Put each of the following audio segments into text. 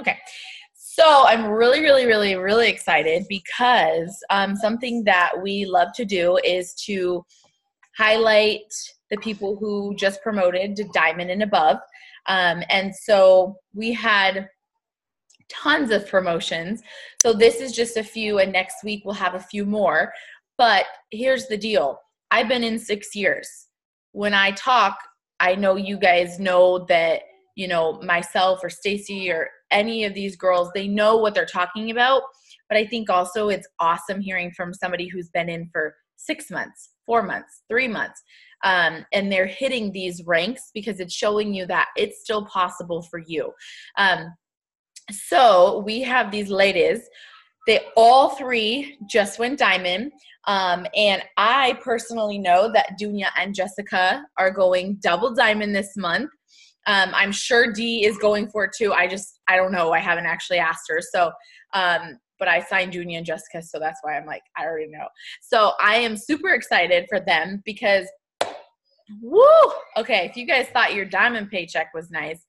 Okay. So I'm really, really, really, really excited because something that we love to do is to highlight the people who just promoted to diamond and above. And so we had tons of promotions. So this is just a few, and next week we'll have a few more. But here's the deal. I've been in 6 years. When I talk, I know you guys know that, you know, myself or Stacy or any of these girls, they know what they're talking about. But I think also it's awesome hearing from somebody who's been in for 6 months, 4 months, 3 months. And they're hitting these ranks because it's showing you that it's still possible for you. So we have these ladies. They all three just went diamond. And I personally know that Dunia and Jessica are going double diamond this month. I'm sure Dee is going for it too. I don't know. I haven't actually asked her. So, but I signed Dunia and Jessica. So that's why I'm like, I already know. So I am super excited for them because, woo! Okay. If you guys thought your diamond paycheck was nice,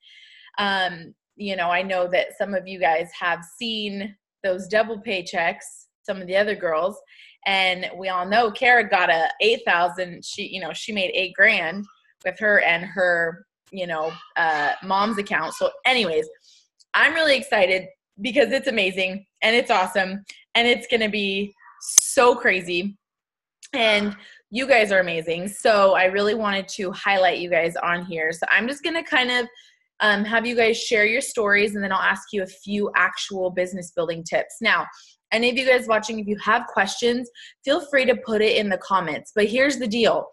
you know, I know that some of you guys have seen those double paychecks, some of the other girls, and we all know Kara got a 8,000. She made $8,000 with her and her, mom's account. So anyways, I'm really excited because it's amazing and it's awesome and it's going to be so crazy and you guys are amazing. So I really wanted to highlight you guys on here. So I'm just going to kind of have you guys share your stories, and then I'll ask you a few actual business building tips. Now, any of you guys watching, if you have questions, feel free to put it in the comments. But here's the deal.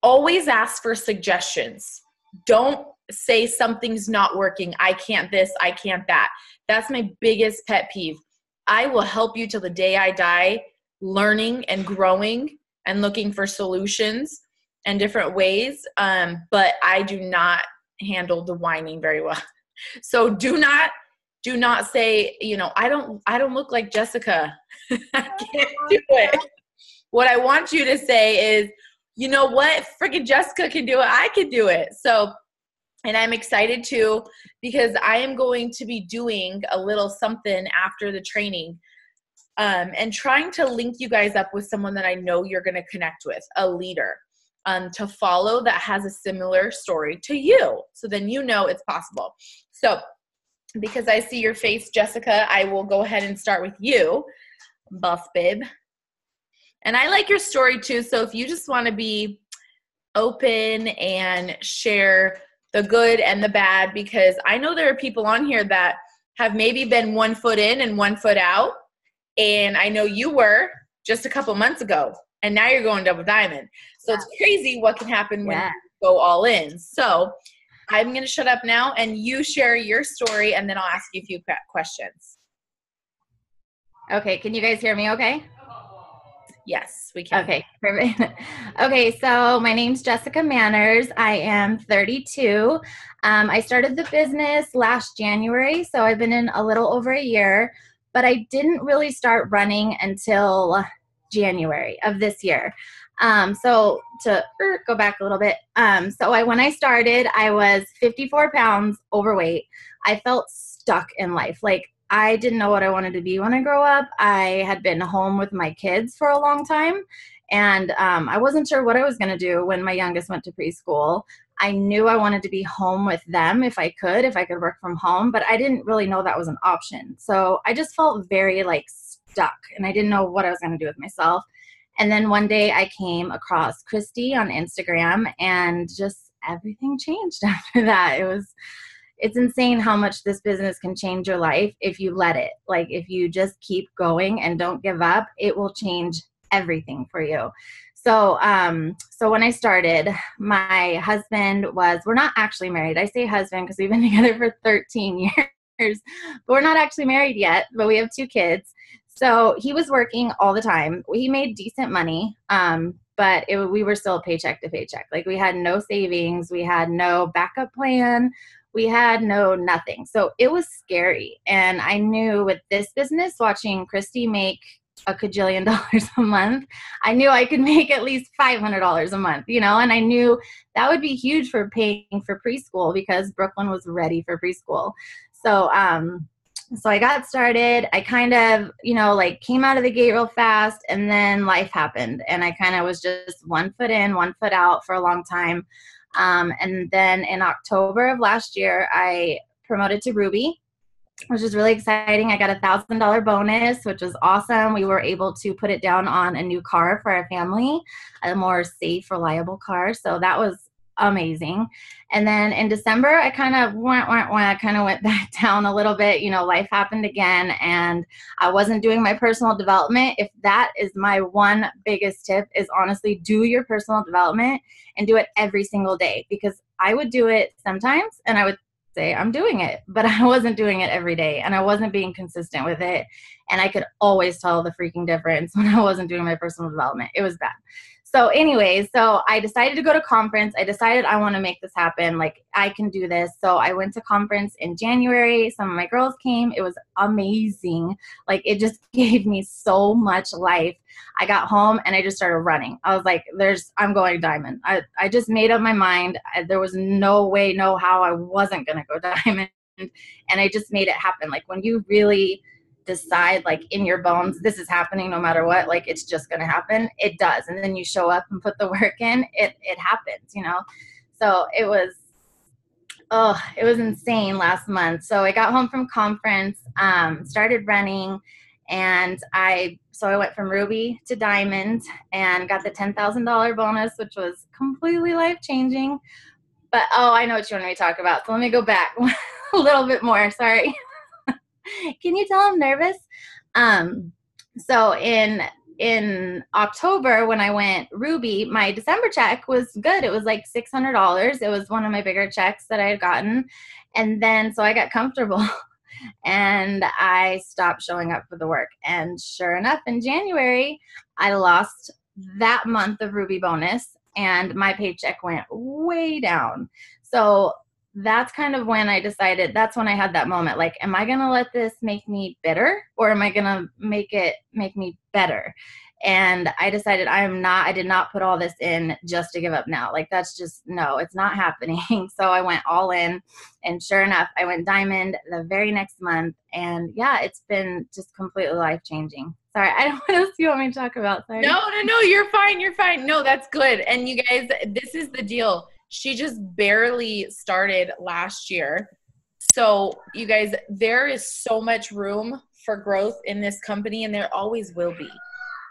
Always ask for suggestions. Don't say something's not working. I can't this, I can't that. That's my biggest pet peeve. I will help you till the day I die, learning and growing and looking for solutions and different ways. But I do not handle the whining very well. So do not say, I don't look like Jessica. I can't do it. What I want you to say is, you know what? Freaking Jessica can do it. I can do it. So, and I'm excited too, because I am going to be doing a little something after the training, and trying to link you guys up with someone that I know you're going to connect with, a leader. To follow that has a similar story to you. So then you know it's possible. So because I see your face, Jessica, I will go ahead and start with you, boss babe. And I like your story too. So if you just want to be open and share the good and the bad, because I know there are people on here that have maybe been 1 foot in and 1 foot out. And I know you were just a couple months ago. And now you're going double diamond. So it's crazy what can happen when you go all in. So I'm going to shut up now and you share your story, and then I'll ask you a few questions. Okay. Can you guys hear me okay? Yes, we can. Okay, perfect. Okay, so my name's Jessica Manners. I am 32. I started the business last January, so I've been in a little over a year, but I didn't really start running until January of this year. So to go back a little bit, when I started, I was 54 pounds overweight. I felt stuck in life. Like, I didn't know what I wanted to be when I grow up. I had been home with my kids for a long time, and I wasn't sure what I was going to do when my youngest went to preschool. I knew I wanted to be home with them if I could work from home, but I didn't really know that was an option. So I just felt very stuck, and I didn't know what I was going to do with myself. And then one day I came across Christy on Instagram, and just everything changed after that. It's insane how much this business can change your life if you let it. Like, if you just keep going and don't give up, it will change everything for you. So when I started, my husband we're not actually married. I say husband because we've been together for 13 years, but we're not actually married yet, but we have 2 kids. So he was working all the time. He made decent money, but we were still paycheck to paycheck. Like, we had no savings. We had no backup plan. We had nothing. So it was scary. And I knew with this business, watching Christy make a cajillion dollars a month. I knew I could make at least $500 a month, you know, and I knew that would be huge for paying for preschool because Brooklyn was ready for preschool. So I got started. I kind of, you know, like came out of the gate real fast, and then life happened. And I kind of was just 1 foot in, 1 foot out for a long time. And then in October of last year, I promoted to Ruby, which is really exciting. I got $1,000 bonus, which was awesome. We were able to put it down on a new car for our family, a more safe, reliable car. So that was amazing. And then in December, I kind of went back down a little bit. You know, life happened again, and I wasn't doing my personal development. If that is my one biggest tip, is honestly do your personal development and do it every single day, because I would do it sometimes and I would say I'm doing it, but I wasn't doing it every day, and I wasn't being consistent with it. And I could always tell the freaking difference when I wasn't doing my personal development. It was bad. So anyways, so I decided to go to conference. I decided I want to make this happen. Like, I can do this. So I went to conference in January. Some of my girls came. It was amazing. Like, it just gave me so much life. I got home and I just started running. I was like, I'm going diamond. I just made up my mind. There was no way, no how I wasn't going to go diamond. And I just made it happen. Like, when you really decide, like, in your bones, this is happening no matter what, like, it's just going to happen, it does. And then you show up and put the work in, it happens, you know? So it was insane last month. So I got home from conference, started running, and I went from Ruby to Diamond and got the $10,000 bonus, which was completely life-changing. But, I know what you want me to talk about. So let me go back a little bit more. Sorry. Can you tell I'm nervous? So in October, when I went Ruby, my December check was good. It was like $600. It was one of my bigger checks that I had gotten. And then, so I got comfortable and I stopped showing up for the work. And sure enough, in January, I lost that month of Ruby bonus and my paycheck went way down. So that's kind of when I decided, that's when I had that moment. Like, am I going to let this make me bitter, or am I going to make it make me better? And I decided I did not put all this in just to give up now. Like, that's just, no, it's not happening. So I went all in, and sure enough, I went diamond the very next month. And yeah, it's been just completely life-changing. Sorry, I don't know what else you want me to talk about. Sorry. No, you're fine. You're fine. No, that's good. And you guys, this is the deal. She just barely started last year. So you guys, there is so much room for growth in this company, and there always will be.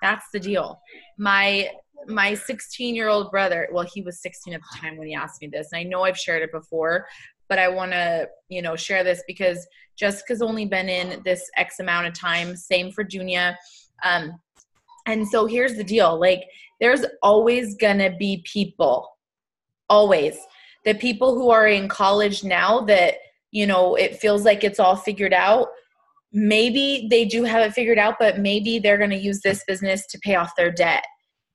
That's the deal. My 16-year-old brother, well, he was 16 at the time when he asked me this, and I know I've shared it before, but I want to, share this because Jessica's only been in this X amount of time. Same for Dunia. And so here's the deal. Like, there's always gonna be people. Always. The people who are in college now that, it feels like it's all figured out, maybe they do have it figured out, but maybe they're going to use this business to pay off their debt.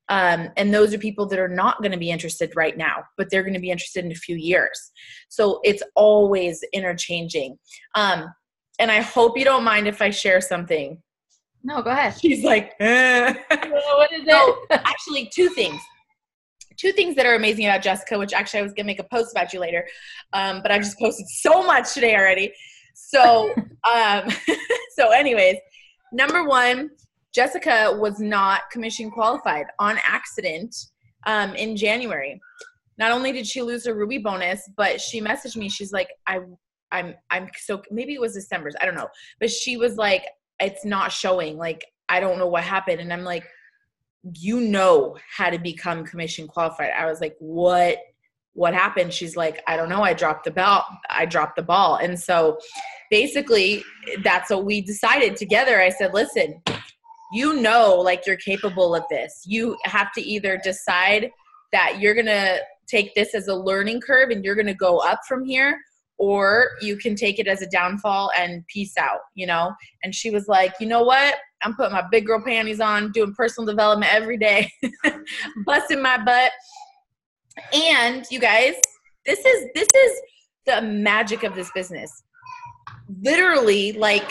And those are people that are not going to be interested right now, but they're going to be interested in a few years. So it's always interchanging. And I hope you don't mind if I share something. No, go ahead. She's like, what is it? So, actually, two things that are amazing about Jessica, which actually I was going to make a post about you later. But I've just posted so much today already. So, so anyways, number one, Jessica was not commission qualified on accident, in January. Not only did she lose her Ruby bonus, but she messaged me. She's like, I'm so, maybe it was December's, I don't know. But she was like, it's not showing. Like, I don't know what happened. And I'm like, how to become commission qualified. I was like, what happened? She's like, I don't know. I dropped the ball. And so basically that's what we decided together. I said, listen, like, you're capable of this. You have to either decide that you're going to take this as a learning curve and you're going to go up from here, or you can take it as a downfall and peace out, And she was like, you know what? I'm putting my big girl panties on, doing personal development every day, busting my butt. And you guys, this is the magic of this business. Literally, like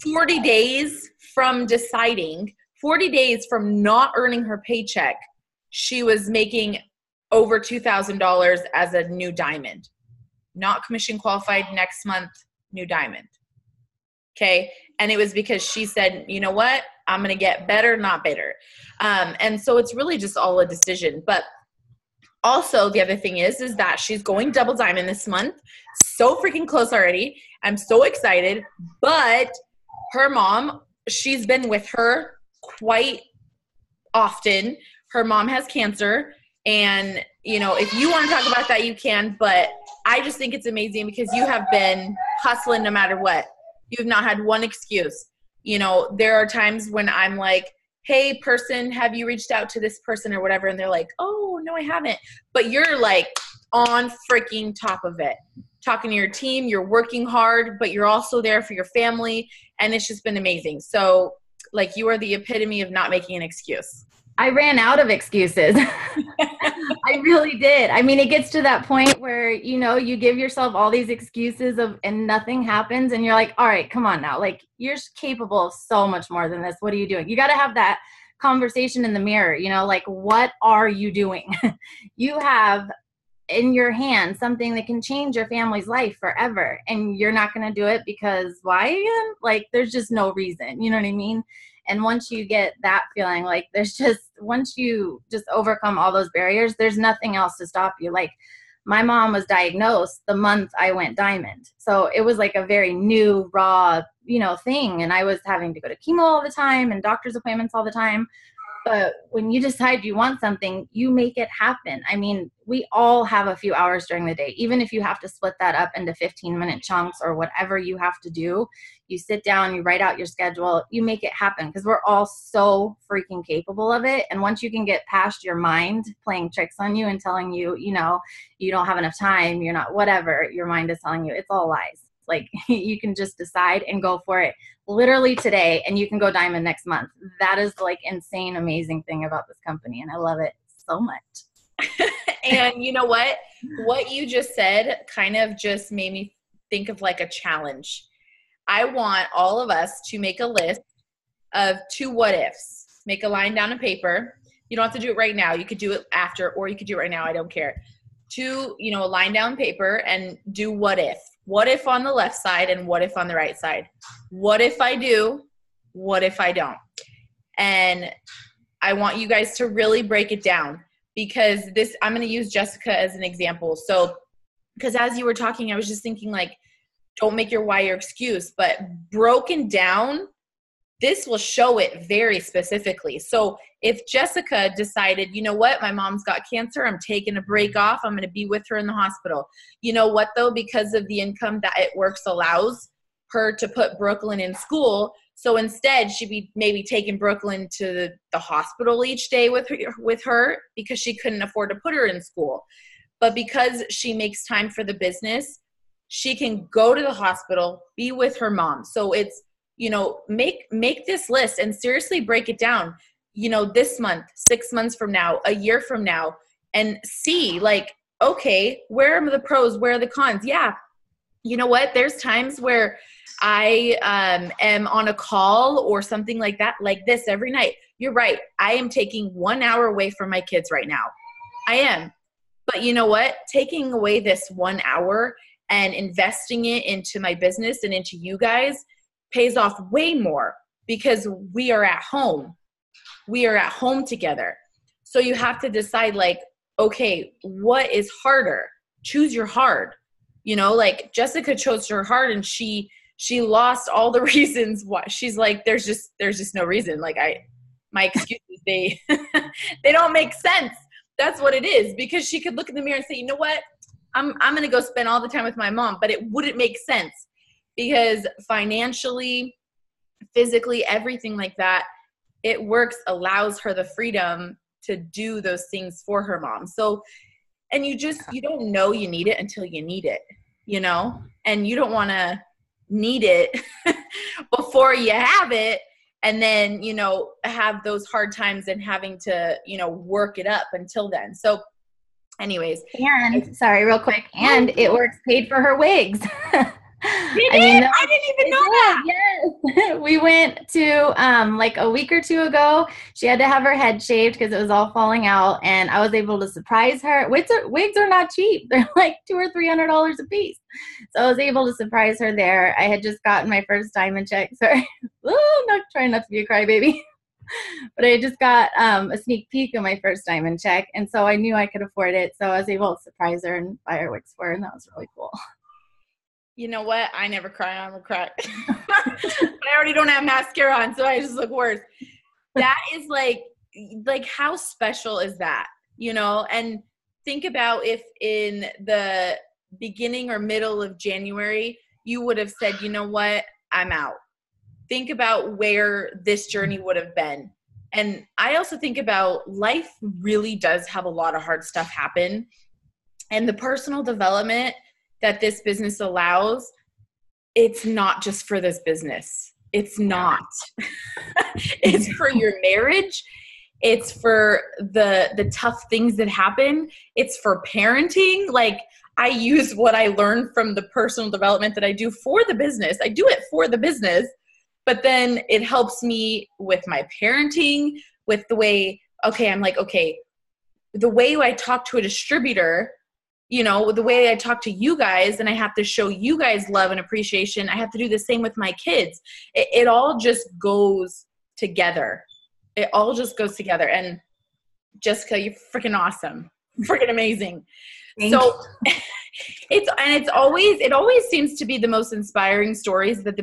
40 days from deciding, 40 days from not earning her paycheck, she was making over $2,000 as a new diamond. Not commission qualified, next month, new diamond. Okay. And it was because she said, you know what? I'm going to get better, not bitter. And so it's really just all a decision. But also the other thing is that she's going double diamond this month. So freaking close already. I'm so excited. But her mom, she's been with her quite often. Her mom has cancer. And, you know, if you want to talk about that, you can. But I just think it's amazing because you have been hustling no matter what. You've not had one excuse. You know, there are times when I'm like, hey, person, have you reached out to this person or whatever? And they're like, oh, no, I haven't. But you're like on freaking top of it. Talking to your team, you're working hard, but you're also there for your family. And it's just been amazing. So, like, you are the epitome of not making an excuse. I ran out of excuses. I really did. I mean, it gets to that point where, you know, you give yourself all these excuses and nothing happens and you're like, all right, come on now. Like, you're capable of so much more than this. What are you doing? You got to have that conversation in the mirror, you know, like, what are you doing? You have in your hand something that can change your family's life forever. And you're not going to do it because why again? Like, there's just no reason, you know what I mean? And once you get that feeling, like once you just overcome all those barriers, there's nothing else to stop you. Like, my mom was diagnosed the month I went diamond. So it was like a very new, raw, you know, thing. And I was having to go to chemo all the time and doctor's appointments all the time. But when you decide you want something, you make it happen. I mean, we all have a few hours during the day. Even if you have to split that up into 15-minute chunks or whatever you have to do, you sit down, you write out your schedule, you make it happen because we're all so freaking capable of it. And once you can get past your mind playing tricks on you and telling you, you know, you don't have enough time, you're not whatever your mind is telling you, it's all lies. Like, you can just decide and go for it literally today, and you can go diamond next month. That is like insane, amazing thing about this company. And I love it so much. And you know what? What you just said kind of just made me think of like a challenge. I want all of us to make a list of 2 what ifs. Make a line down on paper. You don't have to do it right now. You could do it after, or you could do it right now. I don't care. 2, you know, a line down paper and do what if. What if on the left side and what if on the right side? What if I do? What if I don't? And I want you guys to really break it down because I'm going to use Jessica as an example. So, because as you were talking, I was just thinking like, don't make your why your excuse, but broken down, this will show it very specifically. So if Jessica decided, you know what, my mom's got cancer, I'm taking a break off, I'm going to be with her in the hospital. You know what though, because of the income that it works allows her to put Brooklyn in school. So instead she'd be maybe taking Brooklyn to the hospital each day with her because she couldn't afford to put her in school. But because she makes time for the business, she can go to the hospital, be with her mom. So it's, you know, make this list and seriously break it down, you know, this month, 6 months from now, a year from now, and see like, okay, where are the pros? Where are the cons? Yeah. You know what? There's times where I am on a call or something like that, like this every night. You're right. I am taking 1 hour away from my kids right now. I am. But you know what? Taking away this 1 hour and investing it into my business and into you guys pays off way more because we are at home. We are at home together. So you have to decide like, okay, what is harder? Choose your hard. You know, like Jessica chose her hard and she lost all the reasons why. She's like, there's just no reason. Like my excuses, they don't make sense. That's what it is, because she could look in the mirror and say, you know what? I'm going to go spend all the time with my mom, but it wouldn't make sense because financially, physically, everything like that, it works, allows her the freedom to do those things for her mom. So, and you don't know you need it until you need it, you know, and you don't want to need it before you have it. And then, you know, have those hard times and having to, you know, work it up until then. So anyways. And sorry, real quick. And it works paid for her wigs. You I mean, did? I didn't even know did, that. yes. We went to like a week or two ago. She had to have her head shaved because it was all falling out, and I was able to surprise her. Wigs are not cheap; they're like $200 or $300 a piece. So I was able to surprise her there. I had just gotten my first diamond check. Sorry, not trying not to be a crybaby. But I just got a sneak peek of my first diamond check, and so I knew I could afford it. So I was able to surprise her and buy her wigs for her, and that was really cool. You know what? I never cry. I'm a cry. I already don't have mascara on, so I just look worse. That is like how special is that? You know, and think about if in the beginning or middle of January, you would have said, you know what? I'm out. Think about where this journey would have been. And I also think about life really does have a lot of hard stuff happen. And the personal development that this business allows, it's not just for this business. It's not. It's for your marriage. It's for the tough things that happen. It's for parenting. Like, I use what I learned from the personal development that I do for the business. I do it for the business, but then it helps me with my parenting, with the way, I'm like, the way I talk to a distributor, you know, the way I talk to you guys, and I have to show you guys love and appreciation. I have to do the same with my kids. It all just goes together. It all just goes together. And Jessica, you're freaking awesome. Freaking amazing. So it always seems to be the most inspiring stories that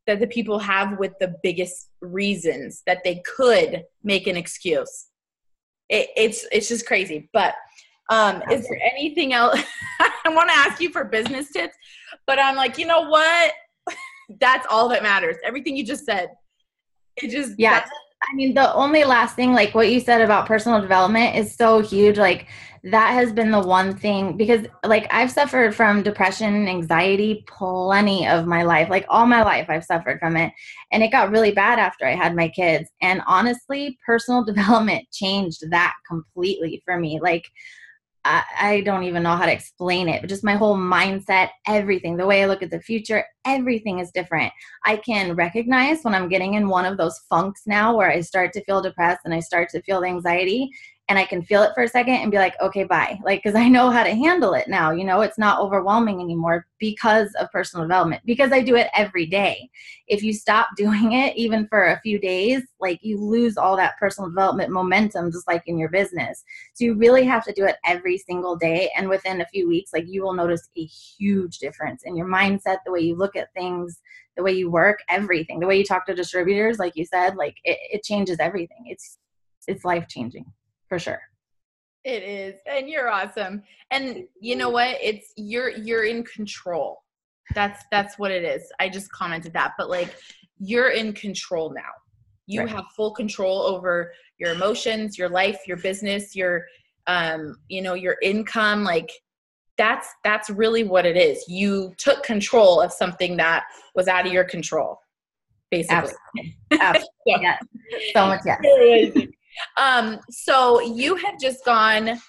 the people have with the biggest reasons that they could make an excuse. It's just crazy. But is there anything else? I want to ask you for business tips, but I'm like, you know what? That's all that matters. Everything you just said. I mean, the only last thing, like what you said about personal development is so huge. Like, that has been the one thing, because like I've suffered from depression and anxiety plenty of my life, like all my life I've suffered from it. And it got really bad after I had my kids. And honestly, personal development changed that completely for me. Like, I don't even know how to explain it, but just my whole mindset, everything, the way I look at the future, everything is different. I can recognize when I'm getting in one of those funks now where I start to feel depressed and I start to feel the anxiety, and I can feel it for a second and be like, okay, bye. Like, because I know how to handle it now. You know, it's not overwhelming anymore because of personal development, because I do it every day. If you stop doing it, even for a few days, like, you lose all that personal development momentum, just like in your business. So you really have to do it every single day. And within a few weeks, like, you will notice a huge difference in your mindset, the way you look at things, the way you work, everything, the way you talk to distributors, like you said, like it changes everything. It's life-changing. For sure. It is. And you're awesome. And you know what? It's you're in control. That's what it is. I just commented that, but like, you're in control now. You have full control over your emotions, your life, your business, your your income. Like, that's really what it is. You took control of something that was out of your control, basically. Absolutely. Yes. So much yes. So you have just gone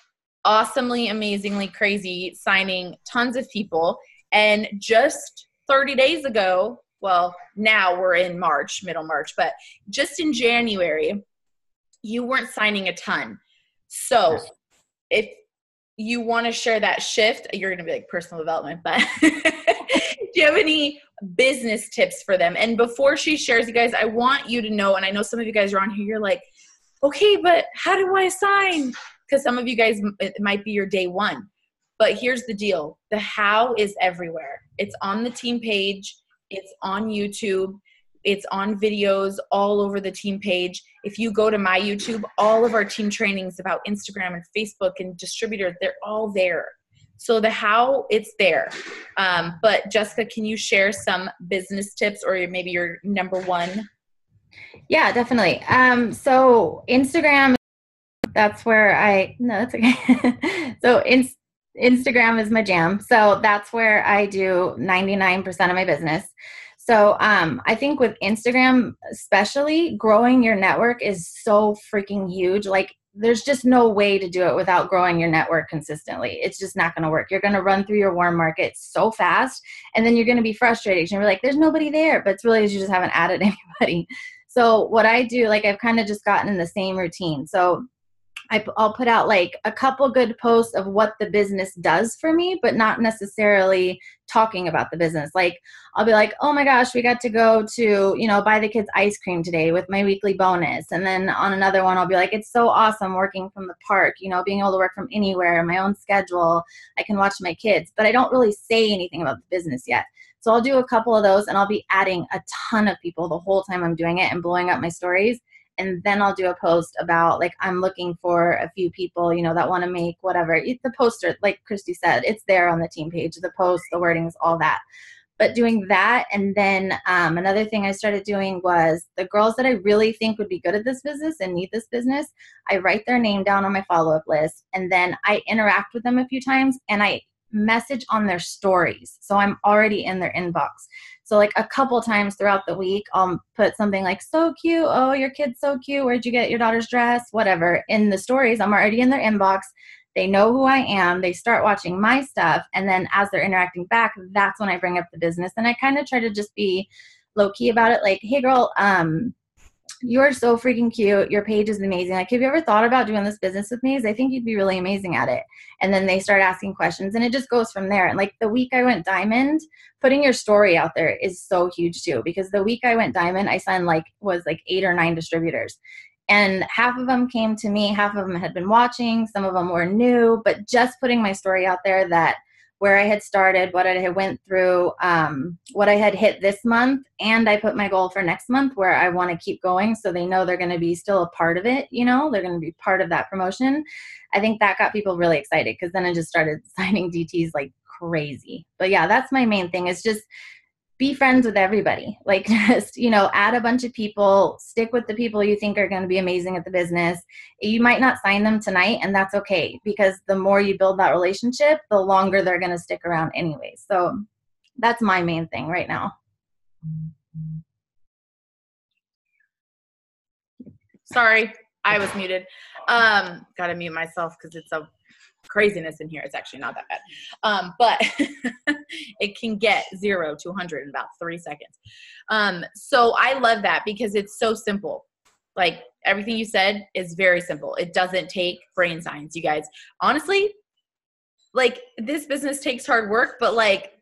awesomely, amazingly crazy, signing tons of people. And just 30 days ago, well, now we're in March, middle March, but just in January, you weren't signing a ton. So if you want to share that shift, you're going to be like personal development, but do you have any business tips for them? And before she shares, you guys, I want you to know, and I know some of you guys are on here, you're like, okay, but how do I sign? Because some of you guys, it might be your day one. But here's the deal. The how is everywhere. It's on the team page. It's on YouTube. It's on videos all over the team page. If you go to my YouTube, all of our team trainings about Instagram and Facebook and distributors, they're all there. So the how, it's there. But Jessica, can you share some business tips, or maybe your number one? Yeah, definitely. So Instagram, that's where no, that's okay. So Instagram is my jam. So that's where I do 99% of my business. So I think with Instagram, especially, growing your network is so freaking huge. Like, there's just no way to do it without growing your network consistently. It's just not going to work. You're going to run through your warm market so fast, and then you're going to be frustrated. You're like, there's nobody there, but it's really you just haven't added anybody. So what I do, like I've kind of just gotten in the same routine. So I'll put out like a couple good posts of what the business does for me, but not necessarily talking about the business. Like I'll be like, oh my gosh, we got to go to, buy the kids ice cream today with my weekly bonus. And then on another one, I'll be like, it's so awesome working from the park, being able to work from anywhere, my own schedule. I can watch my kids, but I don't really say anything about the business yet. So I'll do a couple of those, and I'll be adding a ton of people the whole time I'm doing it and blowing up my stories. And then I'll do a post about, like, I'm looking for a few people, that want to make whatever. The poster, like Christy said, it's there on the team page, the post, the wordings, all that. But doing that, and then another thing I started doing was the girls that I really think would be good at this business and need this business, I write their name down on my follow-up list, and then I interact with them a few times, and I message on their stories. So I'm already in their inbox. So like a couple times throughout the week, I'll put something like, so cute. Oh, your kid's so cute. Where'd you get your daughter's dress? Whatever. In the stories, I'm already in their inbox. They know who I am. They start watching my stuff. And then as they're interacting back, that's when I bring up the business. And I kind of try to just be low key about it. Like, hey girl, you're so freaking cute. Your page is amazing. Like, have you ever thought about doing this business with me? Because I think you'd be really amazing at it. And then they start asking questions, and it just goes from there. And like the week I went diamond, putting your story out there is so huge too, because the week I went diamond, I signed was 8 or 9 distributors. And half of them came to me, half of them had been watching, some of them were new, but just putting my story out there, that where I had started, what I had went through, what I had hit this month, and I put my goal for next month where I want to keep going, so they know they're going to be still a part of it, they're going to be part of that promotion. I think that got people really excited, because then I just started signing DTs like crazy. But yeah, that's my main thing, is just be friends with everybody. Like, just, add a bunch of people, stick with the people you think are going to be amazing at the business. You might not sign them tonight, and that's okay, because the more you build that relationship, the longer they're going to stick around anyway. So that's my main thing right now. Sorry, I was muted. Gotta mute myself because it's a craziness in here. It's actually not that bad. But it can get 0 to 100 in about 3 seconds. So I love that, because it's so simple. Like, everything you said is very simple. It doesn't take brain science, you guys. Honestly, like, this business takes hard work, but like,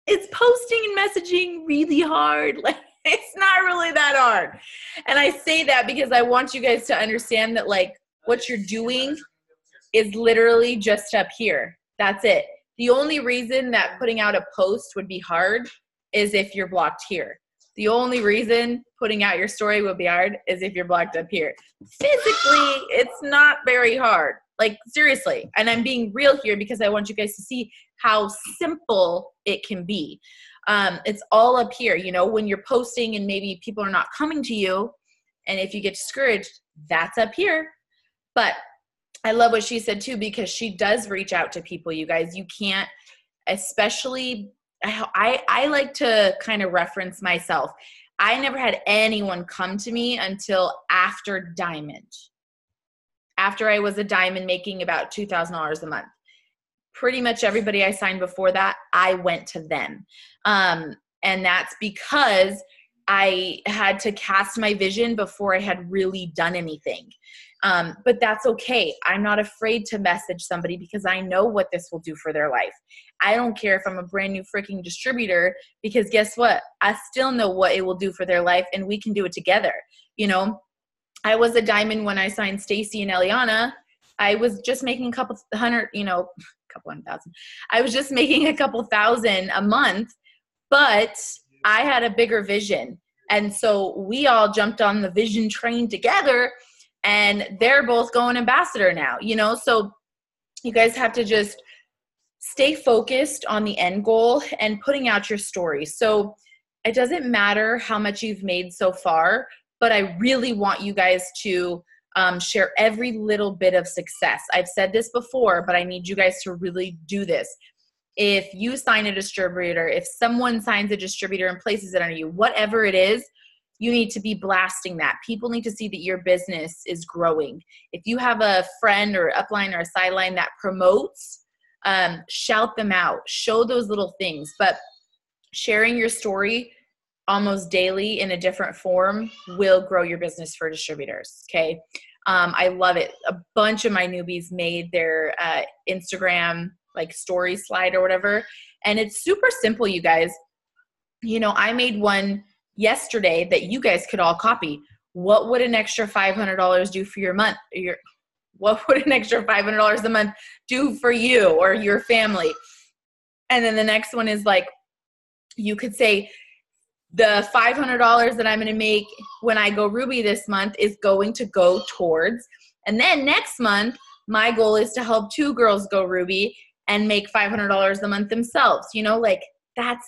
it's posting and messaging really hard. Like, it's not really that hard. And I say that because I want you guys to understand that, like, what you're doing is literally just up here. That's it. The only reason that putting out a post would be hard is if you're blocked here. The only reason putting out your story would be hard is if you're blocked up here. Physically, it's not very hard. Like, seriously. And I'm being real here because I want you guys to see how simple it can be. It's all up here. When you're posting and maybe people are not coming to you, and if you get discouraged, that's up here. But I love what she said too, because she does reach out to people, you guys. You can't, especially, I like to kind of reference myself. I never had anyone come to me until after diamond. After I was a diamond, making about $2,000 a month. Pretty much everybody I signed before that, I went to them. And that's because I had to cast my vision before I had really done anything. But that's okay. I'm not afraid to message somebody because I know what this will do for their life. I don't care if I'm a brand new freaking distributor, because guess what? I still know what it will do for their life, and we can do it together. I was a diamond when I signed Stacy and Eliana. I was just making a couple hundred, couple 1,000. I was just making a couple thousand a month, but I had a bigger vision. And so we all jumped on the vision train together, and they're both going ambassador now, so you guys have to just stay focused on the end goal and putting out your story. So it doesn't matter how much you've made so far, but I really want you guys to share every little bit of success. I've said this before, but I need you guys to really do this. If you sign a distributor, if someone signs a distributor and places it on you, whatever it is, you need to be blasting that. People need to see that your business is growing. If you have a friend or upline or a sideline that promotes, shout them out, show those little things. But sharing your story almost daily in a different form will grow your business for distributors. Okay. I love it. A bunch of my newbies made their Instagram like story slide or whatever. And it's super simple, you guys. You know, I made one yesterday that you guys could all copy. What would an extra $500 do for your month? What would an extra $500 a month do for you or your family? And then the next one is like, you could say, the $500 that I'm going to make when I go Ruby this month is going to go towards. And then next month, my goal is to help 2 girls go Ruby and make $500 a month themselves. You know, like that's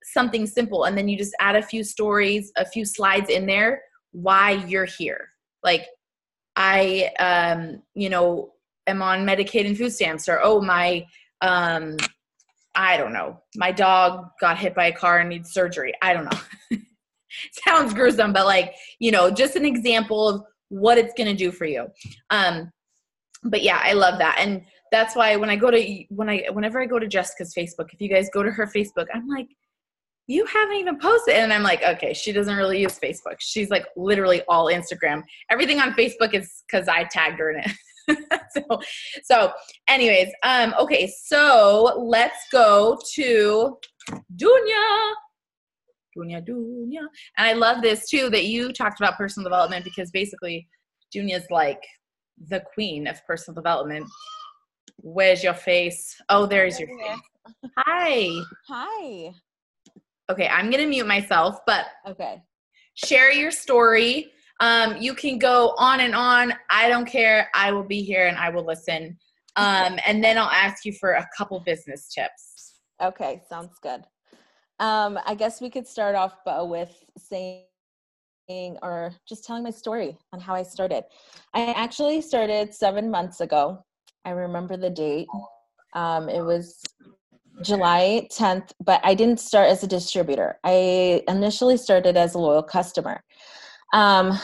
something simple. And then you just add a few stories, a few slides in there, why you're here. Like I, you know, am on Medicaid and food stamps, or, oh, my, I don't know, my dog got hit by a car and needs surgery. I don't know. Sounds gruesome, but like, you know, just an example of what it's going to do for you. But yeah, I love that. And that's why whenever I go to Jessica's Facebook, if you guys go to her Facebook, I'm like, you haven't even posted. And I'm like, okay, she doesn't really use Facebook. She's like literally all Instagram. Everything on Facebook is because I tagged her in it. So anyways, okay, so let's go to Dunia. And I love this too, that you talked about personal development, because basically Dunia's like the queen of personal development. Where's your face? Oh, there's your face. Hi. Hi. Okay, I'm going to mute myself, but okay. Share your story. You can go on and on. I don't care. I will be here and I will listen. And then I'll ask you for a couple business tips. Okay, sounds good. I guess we could start off with saying or just telling my story on how I started. I actually started 7 months ago. I remember the date. It was July 10th, but I didn't start as a distributor. I initially started as a loyal customer. I'm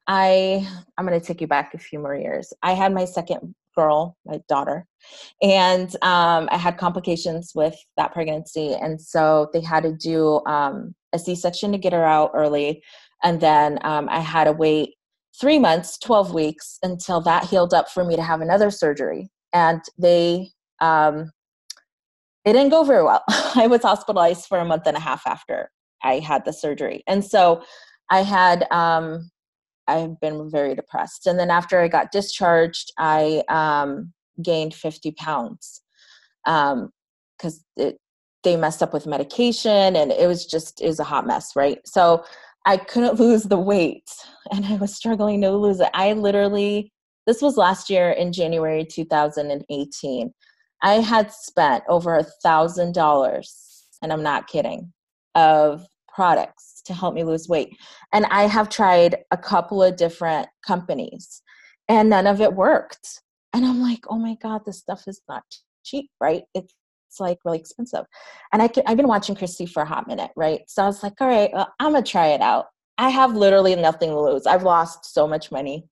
going to take you back a few more years. I had my second girl, my daughter, and I had complications with that pregnancy. And so they had to do a C-section to get her out early. And then I had to wait 3 months, 12 weeks until that healed up for me to have another surgery. And it didn't go very well. I was hospitalized for a month and a half after I had the surgery. And so I've been very depressed. And then after I got discharged, I gained 50 pounds because they messed up with medication, and it was a hot mess, right? So I couldn't lose the weight, and I was struggling to lose it. This was last year in January 2018. I had spent over $1,000, and I'm not kidding, of products to help me lose weight. And I have tried a couple of different companies, and none of it worked. And I'm like, oh my God, this stuff is not cheap, right? It's like really expensive. And I've been watching Christy for a hot minute, right? So I was like, all right, well, I'm going to try it out. I have literally nothing to lose. I've lost so much money.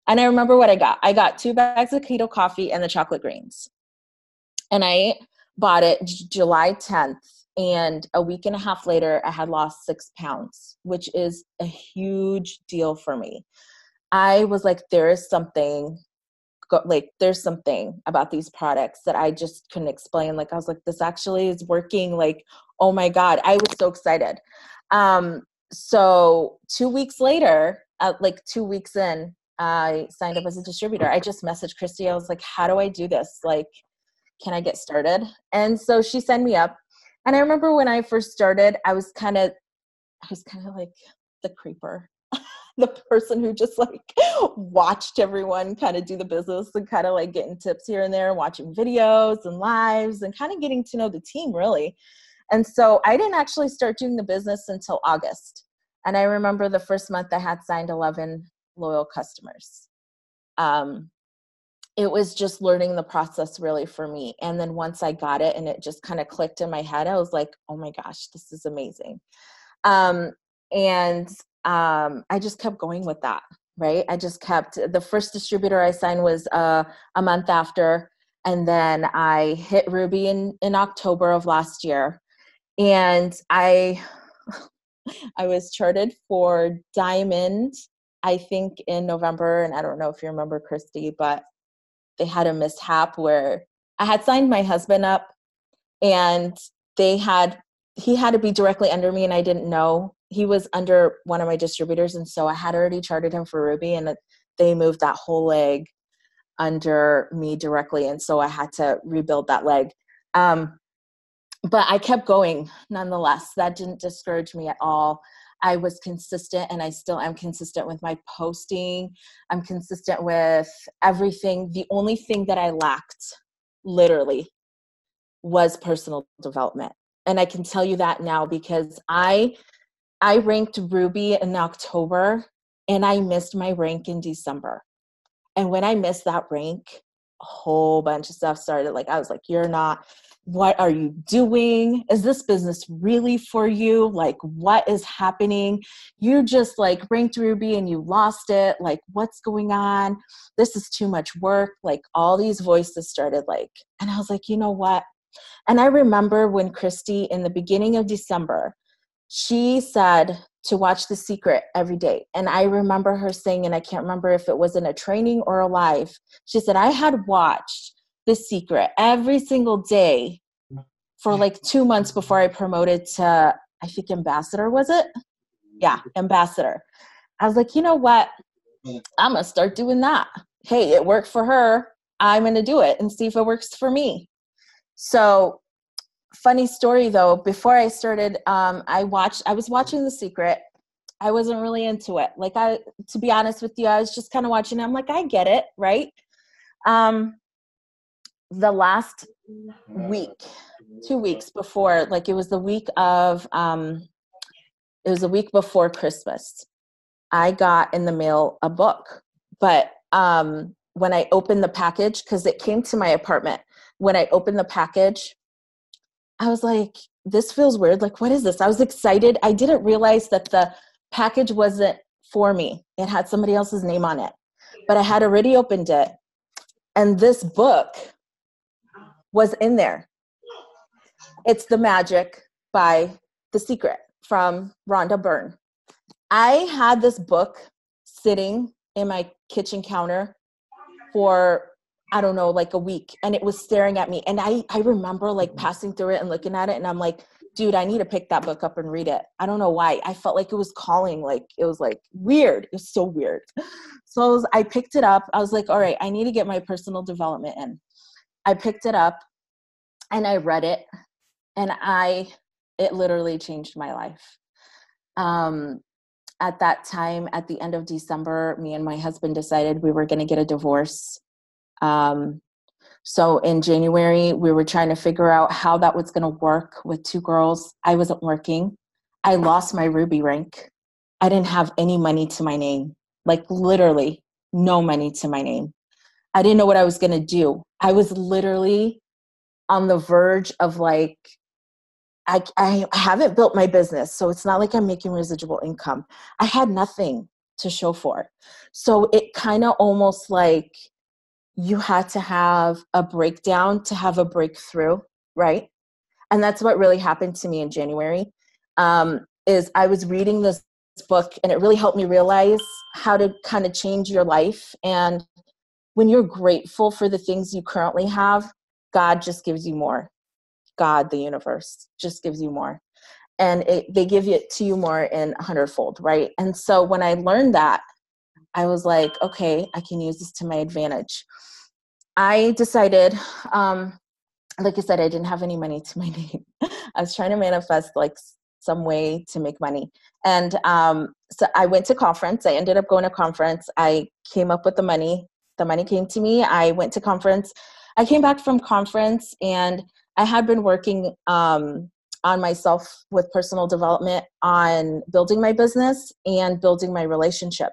And I remember what I got. I got 2 bags of keto coffee and the chocolate greens. And I bought it July 10th. And a week and a half later, I had lost 6 pounds, which is a huge deal for me. I was like, there's something about these products that I just couldn't explain. Like, I was like, this actually is working. Like, oh my God, I was so excited. So 2 weeks later, 2 weeks in, I signed up as a distributor. I just messaged Christy. I was like, how do I do this? Like, can I get started? And so she signed me up. And I remember when I first started, I was kind of like the creeper, the person who just like watched everyone kind of do the business and kind of like getting tips here and there, watching videos and lives and kind of getting to know the team really. And so I didn't actually start doing the business until August. And I remember the first month I had signed 11 loyal customers. It was just learning the process really for me. And then once I got it and it just kind of clicked in my head, I was like, oh my gosh, this is amazing. And I just kept going with that, right? I just kept, the first distributor I signed was a month after. And then I hit Ruby in October of last year. And I was charted for Diamond, I think in November. And I don't know if you remember, Christy, but they had a mishap where I had signed my husband up, and he had to be directly under me, and I didn't know. He was under one of my distributors, and so I had already charted him for Ruby, and they moved that whole leg under me directly, and so I had to rebuild that leg. But I kept going nonetheless. That didn't discourage me at all. I was consistent, and I still am consistent with my posting. I'm consistent with everything. The only thing that I lacked, literally, was personal development. And I can tell you that now because I ranked Ruby in October, and I missed my rank in December. And when I missed that rank, a whole bunch of stuff started. Like, I was like, what are you doing? Is this business really for you? Like, what is happening? You just like ranked Ruby and you lost it. Like, what's going on? This is too much work. Like, all these voices started and I was like, you know what? And I remember when Christy, in the beginning of December, she said to watch The Secret every day. And I remember her saying, and I can't remember if it was in a training or a live, she said, I had watched The Secret every single day for 2 months before I promoted to, I think, ambassador, was it? Yeah, ambassador. I was like, you know what? I'm going to start doing that. Hey, it worked for her. I'm going to do it and see if it works for me. So, funny story though, before I started, I was watching The Secret. I wasn't really into it. To be honest with you, I was just kind of watching it. I'm like, I get it, right? The last week, 2 weeks before, it was the week before Christmas, I got in the mail a book. But when I opened the package, because it came to my apartment, when I opened the package, I was like, this feels weird. Like, what is this? I was excited. I didn't realize that the package wasn't for me. It had somebody else's name on it, but I had already opened it. And this book was in there. It's The Magic by The Secret from Rhonda Byrne. I had this book sitting in my kitchen counter for, I don't know, a week, and it was staring at me. And I remember passing through it and looking at it, and I'm like, dude, I need to pick that book up and read it. I don't know why. I felt like it was calling, it was weird. It was so weird. So I picked it up. I was like, all right, I need to get my personal development in. I picked it up and I read it, and it literally changed my life. At that time, at the end of December, me and my husband decided we were going to get a divorce. So in January, we were trying to figure out how that was going to work with 2 girls. I wasn't working. I lost my Ruby rank. I didn't have any money to my name, literally no money to my name. I didn't know what I was going to do. I was literally on the verge of I haven't built my business, so it's not like I'm making residual income. I had nothing to show for it. So it kind of almost you had to have a breakdown to have a breakthrough, right? And that's what really happened to me in January, is I was reading this book, and it really helped me realize how to kind of change your life. And when you're grateful for the things you currently have, God just gives you more. God, the universe, just gives you more. And they give it to you more in 100-fold, right? And so when I learned that, I was like, okay, I can use this to my advantage. I decided, like I said, I didn't have any money to my name. I was trying to manifest some way to make money. And so I went to conference. I ended up going to conference. I came up with the money. The money came to me. I went to conference. I came back from conference, and I had been working on myself with personal development, on building my business and building my relationship.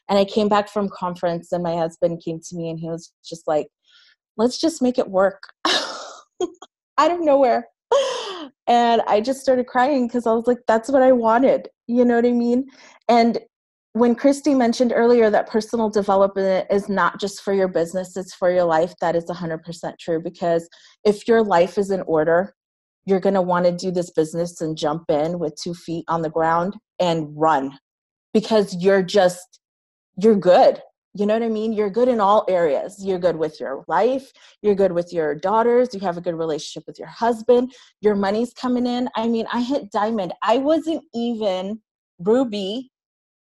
And I came back from conference, and my husband came to me, and he was just like, let's just make it work. Out of nowhere. And I just started crying because I was like, that's what I wanted. You know what I mean? And when Christy mentioned earlier that personal development is not just for your business, it's for your life, that is 100% true. Because if your life is in order, you're going to want to do this business and jump in with 2 feet on the ground and run, because you're good. You know what I mean? You're good in all areas. You're good with your life. You're good with your daughters. You have a good relationship with your husband. Your money's coming in. I mean, I hit diamond. I wasn't even ruby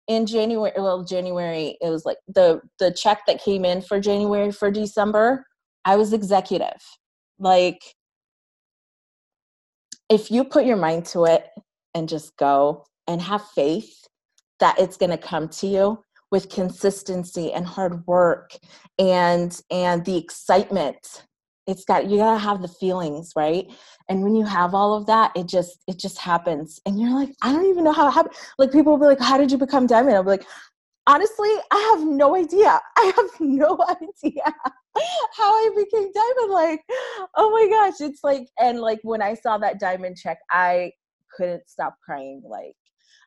in January. Well, January, it was like the check that came in for January, for December, I was executive. Like, if you put your mind to it and just go and have faith that it's going to come to you with consistency and hard work and the excitement, you gotta have the feelings, right? And when you have all of that, it just happens. And you're like, I don't even know how it happened. Like, people will be like, how did you become diamond? I'll be like, honestly, I have no idea. I have no idea how I became diamond. Like, oh my gosh. It's like, and like when I saw that diamond check, I couldn't stop crying. Like,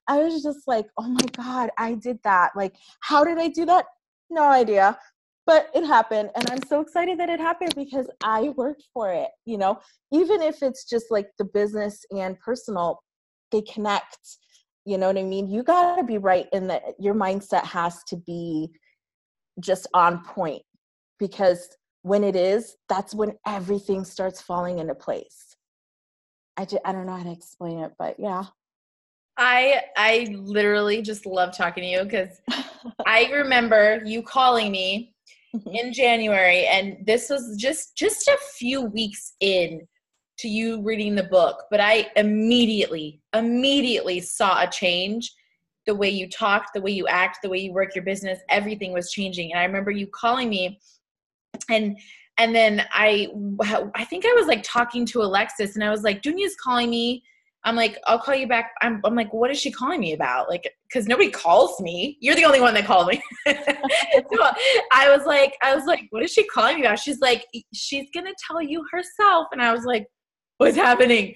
I was just like, oh my God, I did that. Like, how did I do that? No idea. But it happened. And I'm so excited that it happened because I worked for it. You know, even if it's just like the business and personal, they connect. You know what I mean? You got to be right in that. Your mindset has to be just on point, because when it is, that's when everything starts falling into place. I don't know how to explain it, but yeah. I literally just love talking to you because I remember you calling me in January, and this was just a few weeks in to you reading the book, but I immediately saw a change. The way you talk, the way you act, the way you work your business, everything was changing. And I remember you calling me, and then I think I was like talking to Alexis, and I was like, Dunia's calling me. I'm like, I'll call you back. I'm like, what is she calling me about? Like, because nobody calls me. You're the only one that called me. So I was like, what is she calling me about? She's like, she's gonna tell you herself. And I was like, what's happening?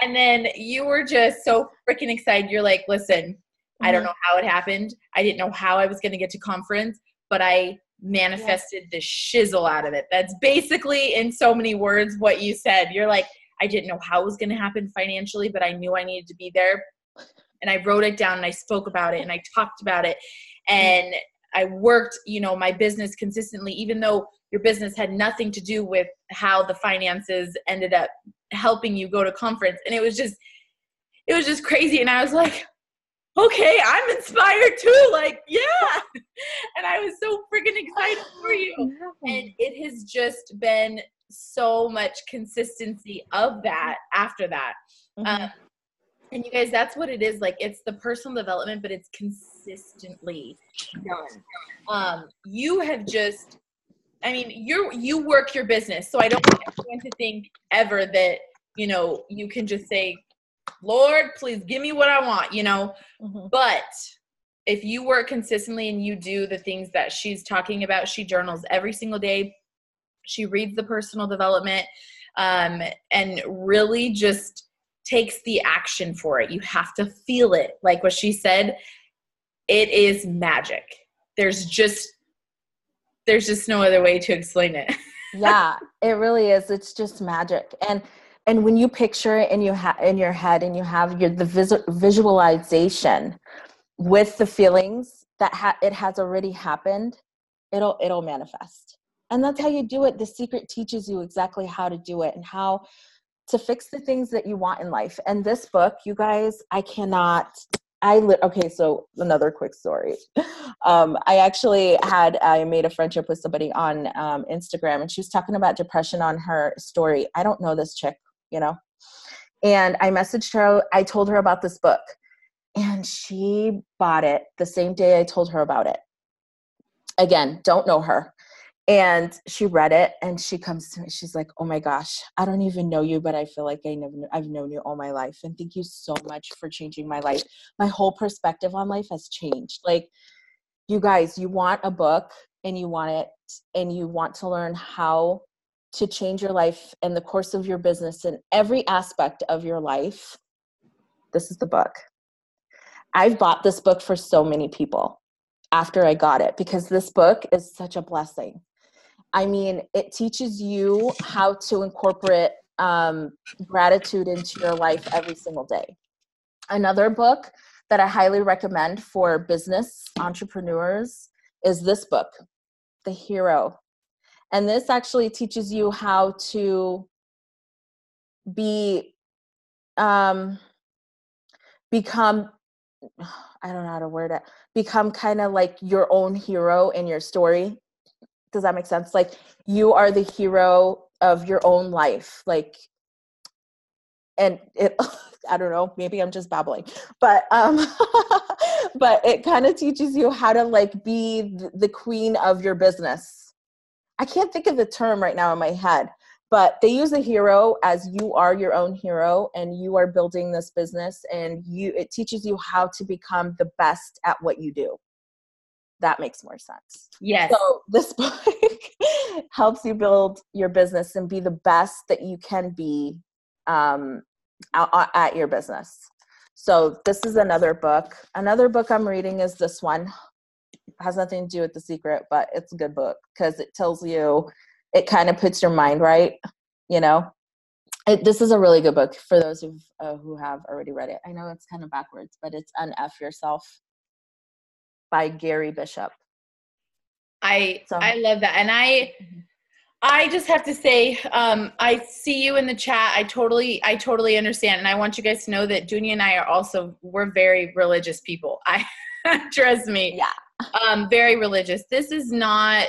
And then you were just so freaking excited. You're like, listen, I don't know how it happened. I didn't know how I was gonna get to conference, but I manifested the shizzle out of it. That's basically, in so many words, what you said. You're like, I didn't know how it was going to happen financially, but I knew I needed to be there. And I wrote it down, and I spoke about it, and I talked about it. And I worked, my business consistently, even though your business had nothing to do with how the finances ended up helping you go to conference. And it was just crazy. And I was like, okay, I'm inspired too. Like, yeah. And I was so freaking excited for you. And it has just been so much consistency of that after that. And you guys, that's what it is. Like, it's the personal development, but it's consistently done. You have just, you work your business. So I don't want anyone to think ever that, you can just say, Lord, please give me what I want, But if you work consistently and you do the things that she's talking about, she journals every single day. She reads the personal development, and really just takes the action for it. You have to feel it. Like what she said, it is magic. There's just no other way to explain it. Yeah, it really is. It's just magic. And when you picture it in your head, and you have the visualization with the feelings that it has already happened, it'll manifest. And that's how you do it. The Secret teaches you exactly how to do it and how to fix the things that you want in life. And this book, you guys, okay, so another quick story. I made a friendship with somebody on Instagram, and she was talking about depression on her story. I don't know this chick, and I messaged her. I told her about this book, and she bought it the same day I told her about it. Again, don't know her. And she read it, and she comes to me. She's like, oh my gosh, I don't even know you, but I feel like I've known you all my life. And thank you so much for changing my life. My whole perspective on life has changed. Like, you guys, you want a book, and you want it, and you want to learn how to change your life and the course of your business in every aspect of your life, this is the book. I've bought this book for so many people after I got it, because this book is such a blessing. I mean, it teaches you how to incorporate gratitude into your life every single day. Another book that I highly recommend for business entrepreneurs is this book, The Hero. And this actually teaches you how to become, I don't know how to word it, become kind of like your own hero in your story. Does that make sense? Like, you are the hero of your own life. Like, and it, I don't know, maybe I'm just babbling, but, but it kind of teaches you how to like be the queen of your business. I can't think of the term right now in my head, but they use a hero as you are your own hero and you are building this business, and it teaches you how to become the best at what you do. That makes more sense. Yes. So this book helps you build your business and be the best that you can be at your business. So this is another book. Another book I'm reading is this one. It has nothing to do with The Secret, but it's a good book because it tells you, it kind of puts your mind right, you know. This is a really good book for those who have already read it. I know it's kind of backwards, but it's Unf Yourself by Gary Bishop. I love that. And I just have to say, I see you in the chat. I totally understand. And I want you guys to know that Dunia and I we're very religious people. Trust me. Yeah. Very religious. This is not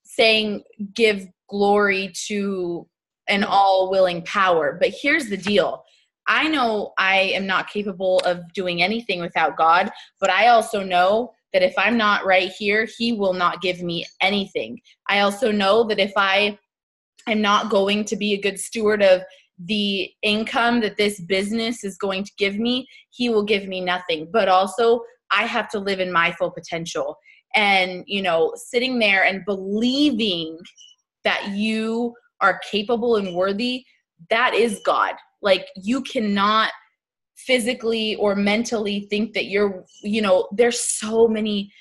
saying give glory to an all-willing power. But here's the deal. I know I am not capable of doing anything without God, but I also know that if I'm not right here, He will not give me anything. I also know that if I am not going to be a good steward of the income that this business is going to give me, He will give me nothing. But also, I have to live in my full potential. And, you know, sitting there and believing that you are capable and worthy, that is God. Like, you cannot physically or mentally think that you're, you know, there's so many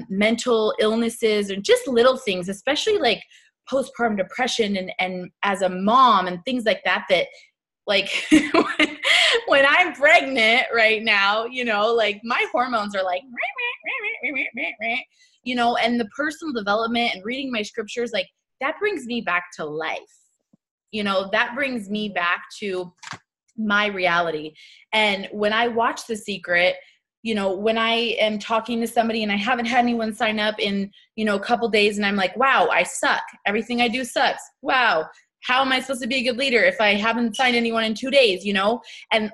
mental illnesses and just little things, especially like postpartum depression and as a mom and things like that, like when I'm pregnant right now, you know, like my hormones are like, you know, and the personal development and reading my scriptures, like that brings me back to life. You know, that brings me back to my reality. And when I watch The Secret, you know, when I am talking to somebody and I haven't had anyone sign up in, you know, a couple days, and I'm like, wow, I suck. Everything I do sucks. Wow. How am I supposed to be a good leader if I haven't signed anyone in 2 days, you know? And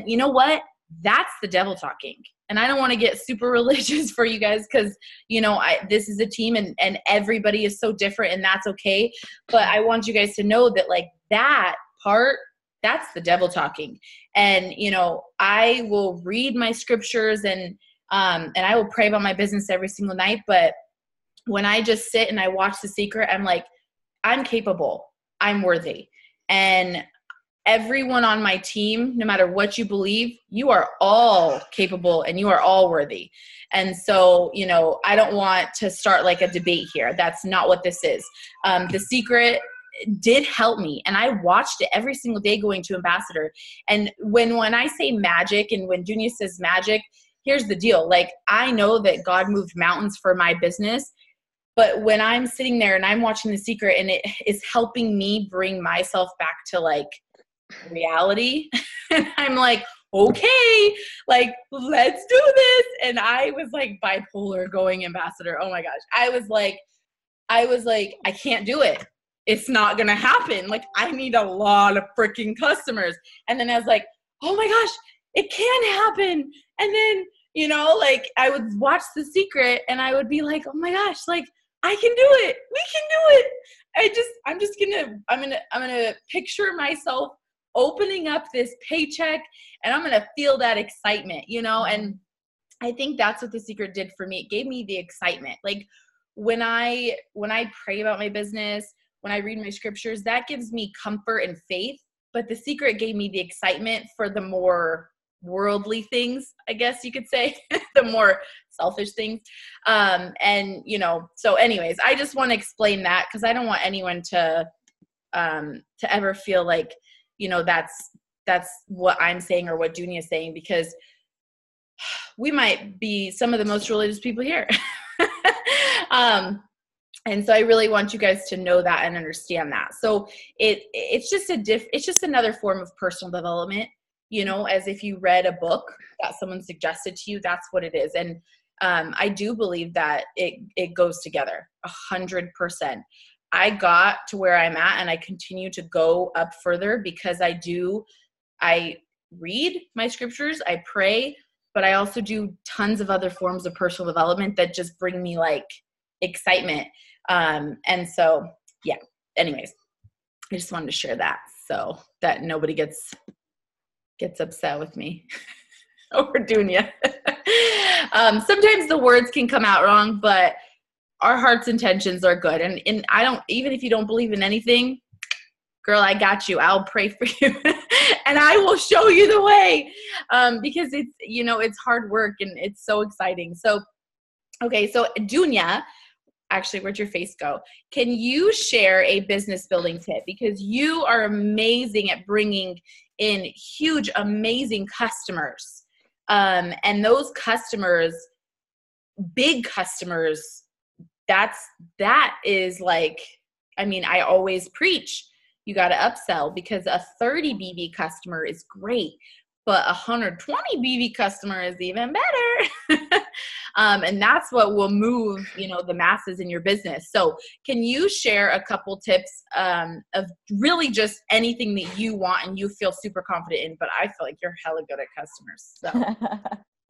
you know what? That's the devil talking. And I don't want to get super religious for you guys because, you know, this is a team and everybody is so different, and that's okay. But I want you guys to know that like that part, that's the devil talking. And, you know, I will read my scriptures and I will pray about my business every single night. But when I just sit and I watch The Secret, I'm like, I'm capable. I'm worthy. And everyone on my team, no matter what you believe, you are all capable and you are all worthy. And so, you know, I don't want to start like a debate here. That's not what this is. The Secret did help me, and I watched it every single day going to Ambassador. And when I say magic and when Dunia says magic, here's the deal. Like, I know that God moved mountains for my business, but when I'm sitting there and I'm watching The Secret and it is helping me bring myself back to like reality, and I'm like, okay, like, let's do this. And I was like bipolar going Ambassador. Oh my gosh. I was like, I can't do it. It's not going to happen. Like, I need a lot of freaking customers. And then I was like, oh my gosh, it can happen. And then, you know, like I would watch The Secret and I would be like, oh my gosh, like I can do it. We can do it. I'm going to picture myself opening up this paycheck and I'm going to feel that excitement, you know? And I think that's what The Secret did for me. It gave me the excitement. Like when I pray about my business, when I read my scriptures, that gives me comfort and faith. But The Secret gave me the excitement for the more worldly things, I guess you could say, the more selfish things. And, you know, so anyways, I just want to explain that because I don't want anyone to ever feel like, you know, that's what I'm saying or what Dunia is saying, because we might be some of the most religious people here. And so I really want you guys to know that and understand that. So it's just another form of personal development, you know, as if you read a book that someone suggested to you, that's what it is. And I do believe that it goes together 100%. I got to where I'm at and I continue to go up further because I read my scriptures, I pray, but I also do tons of other forms of personal development that just bring me like excitement. And so, yeah, anyways, I just wanted to share that so that nobody gets upset with me over Dunia. Sometimes the words can come out wrong, but our heart's intentions are good. And I don't, even if you don't believe in anything, girl, I got you. I'll pray for you and I will show you the way. Because it's, you know, it's hard work and it's so exciting. So, okay. So Dunia, actually, where'd your face go? Can you share a business building tip? Because you are amazing at bringing in huge, amazing customers. And those customers, big customers, that is like, I mean, I always preach, you got to upsell because a 30 BV customer is great, but a 120 BV customer is even better. And that's what will move, you know, the masses in your business. So can you share a couple tips of really just anything that you want and you feel super confident in, but I feel like you're hella good at customers. So.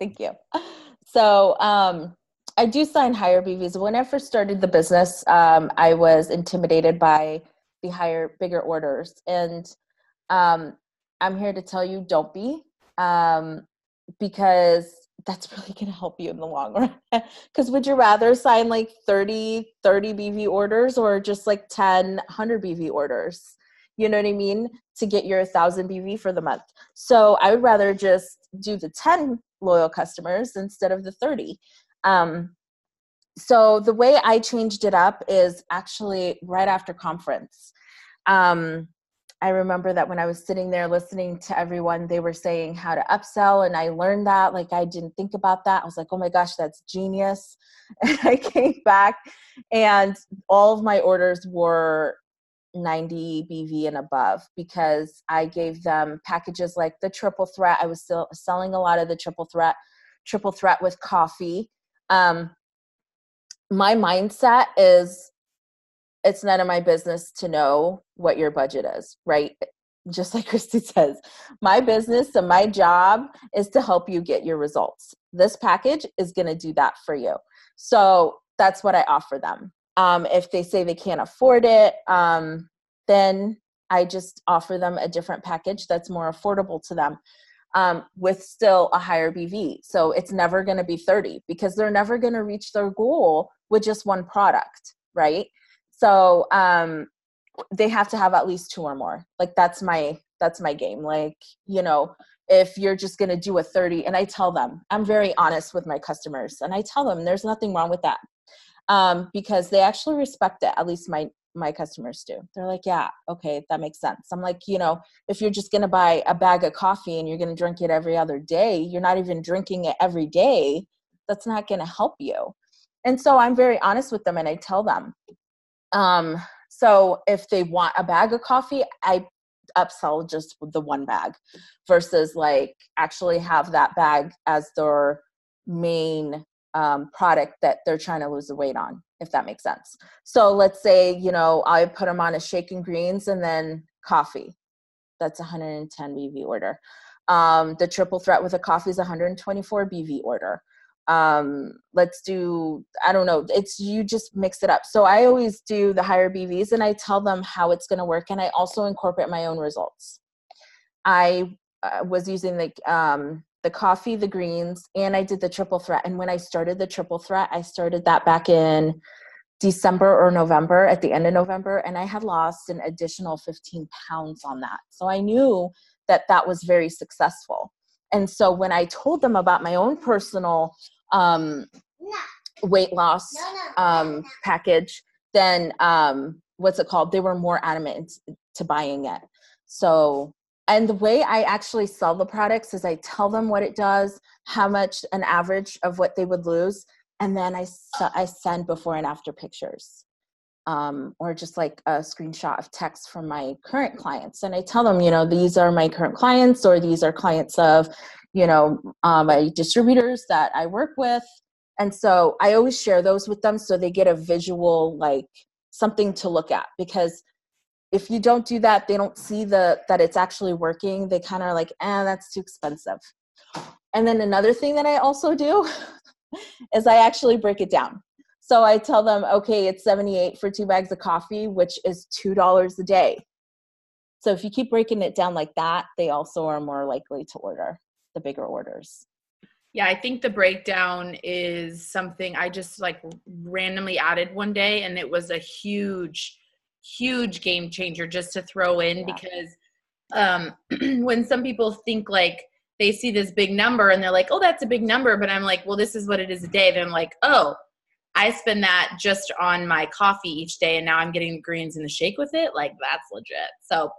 Thank you. So I do sign higher BVs. When I first started the business, I was intimidated by the bigger orders. And I'm here to tell you, don't be, because that's really going to help you in the long run. Because would you rather sign like 30 BV orders or just like 10, 100 BV orders? You know what I mean? To get your 1,000 BV for the month. So I would rather just do the 10 loyal customers instead of the 30. So the way I changed it up is actually right after conference. I remember that when I was sitting there listening to everyone, they were saying how to upsell, and I learned that. Like, I didn't think about that. I was like, oh my gosh, that's genius. And I came back and all of my orders were 90 BV and above because I gave them packages like the triple threat. I was still selling a lot of the triple threat with coffee. My mindset is, it's none of my business to know what your budget is, right? Just like Christy says, my business and my job is to help you get your results. This package is going to do that for you. So that's what I offer them. If they say they can't afford it, then I just offer them a different package that's more affordable to them, with still a higher BV. So it's never going to be 30 because they're never going to reach their goal with just one product, right? So they have to have at least 2 or more. Like that's my game. Like, you know, if you're just going to do a 30, and I tell them, I'm very honest with my customers, and I tell them there's nothing wrong with that, because they actually respect it. At least my customers do. They're like, yeah, okay, that makes sense. I'm like, you know, if you're just going to buy a bag of coffee and you're going to drink it every other day, you're not even drinking it every day. That's not going to help you. And so I'm very honest with them, and I tell them. So if they want a bag of coffee, I upsell just the one bag versus like actually have that bag as their main product that they're trying to lose the weight on, if that makes sense. So let's say, you know, I put them on a shake and greens and then coffee. That's 110 BV order. The triple threat with a coffee is 124 BV order. Let's do, I don't know, it's, you just mix it up. So I always do the higher BVs and I tell them how it's going to work. And I also incorporate my own results. I was using the coffee, the greens, and I did the triple threat. And when I started the triple threat, I started that back in December or November, at the end of November, and I had lost an additional 15 pounds on that. So I knew that that was very successful. And so when I told them about my own personal weight loss package, then what's it called? They were more adamant to buying it. So, and the way I actually sell the products is I tell them what it does, how much an average of what they would lose, and then I send before and after pictures, or just like a screenshot of text from my current clients. And I tell them, you know, these are my current clients, or these are clients of, you know, my distributors that I work with. And so I always share those with them so they get a visual, like something to look at, because if you don't do that, they don't see that it's actually working. They kind of are like, that's too expensive. And then another thing that I also do is I actually break it down. So I tell them, okay, it's $78 for 2 bags of coffee, which is $2 a day. So if you keep breaking it down like that, they also are more likely to order the bigger orders. Yeah, I think the breakdown is something I just like randomly added one day, and it was a huge game changer just to throw in, because when some people think like they see this big number and they're like, oh, that's a big number. But I'm like, well, this is what it is a day. Then I'm like, oh, I spend that just on my coffee each day, and now I'm getting the greens in the shake with it. Like, that's legit. So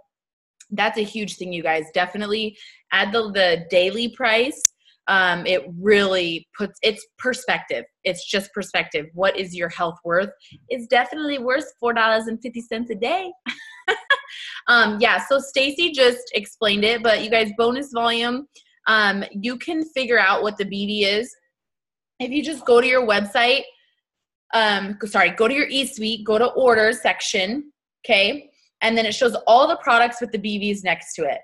that's a huge thing, you guys. Definitely add the daily price. It really puts, it's perspective. It's just perspective. What is your health worth? It's definitely worth $4.50 a day. Yeah, so Stacy just explained it, but you guys, bonus volume, you can figure out what the BV is if you just go to your website. Go to your eSuite, go to orders section, okay? And then it shows all the products with the BVs next to it.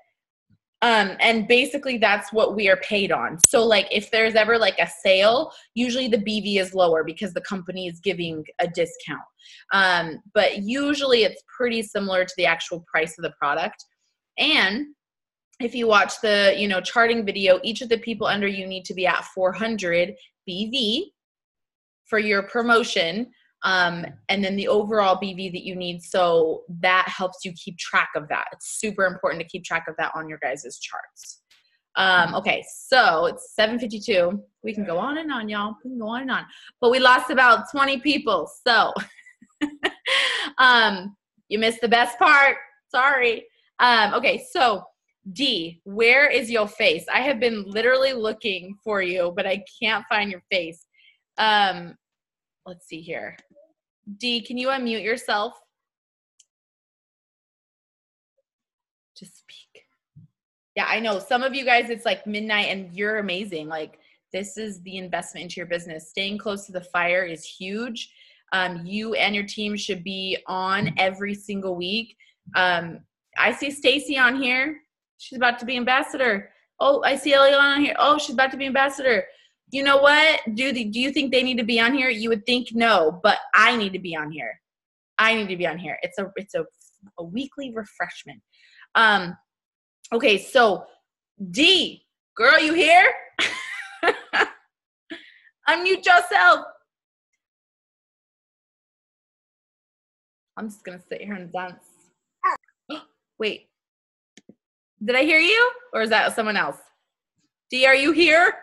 And basically that's what we are paid on. So like if there's ever like a sale, usually the BV is lower because the company is giving a discount. But usually it's pretty similar to the actual price of the product. And if you watch the, charting video, each of the people under you need to be at 400 BV for your promotion. And then the overall BV that you need. So that helps you keep track of that. It's super important to keep track of that on your guys' charts. Okay, so it's 7:52. We can go on and on, y'all. We can go on and on. But we lost about 20 people. So you missed the best part. Sorry. Okay, so D, where is your face? I have been literally looking for you, but I can't find your face. Let's see here. D, can you unmute yourself? Just speak. Yeah, I know. Some of you guys, it's like midnight and you're amazing. Like, this is the investment into your business. Staying close to the fire is huge. You and your team should be on every single week. I see Stacy on here. She's about to be ambassador. Oh, I see Eliana on here. Oh, she's about to be ambassador. You know what? Do you think they need to be on here? You would think no, but I need to be on here. I need to be on here. It's a weekly refreshment. Okay, so D, girl, you here? Unmute yourself. I'm just gonna sit here and dance. Wait, did I hear you, or is that someone else? D, are you here?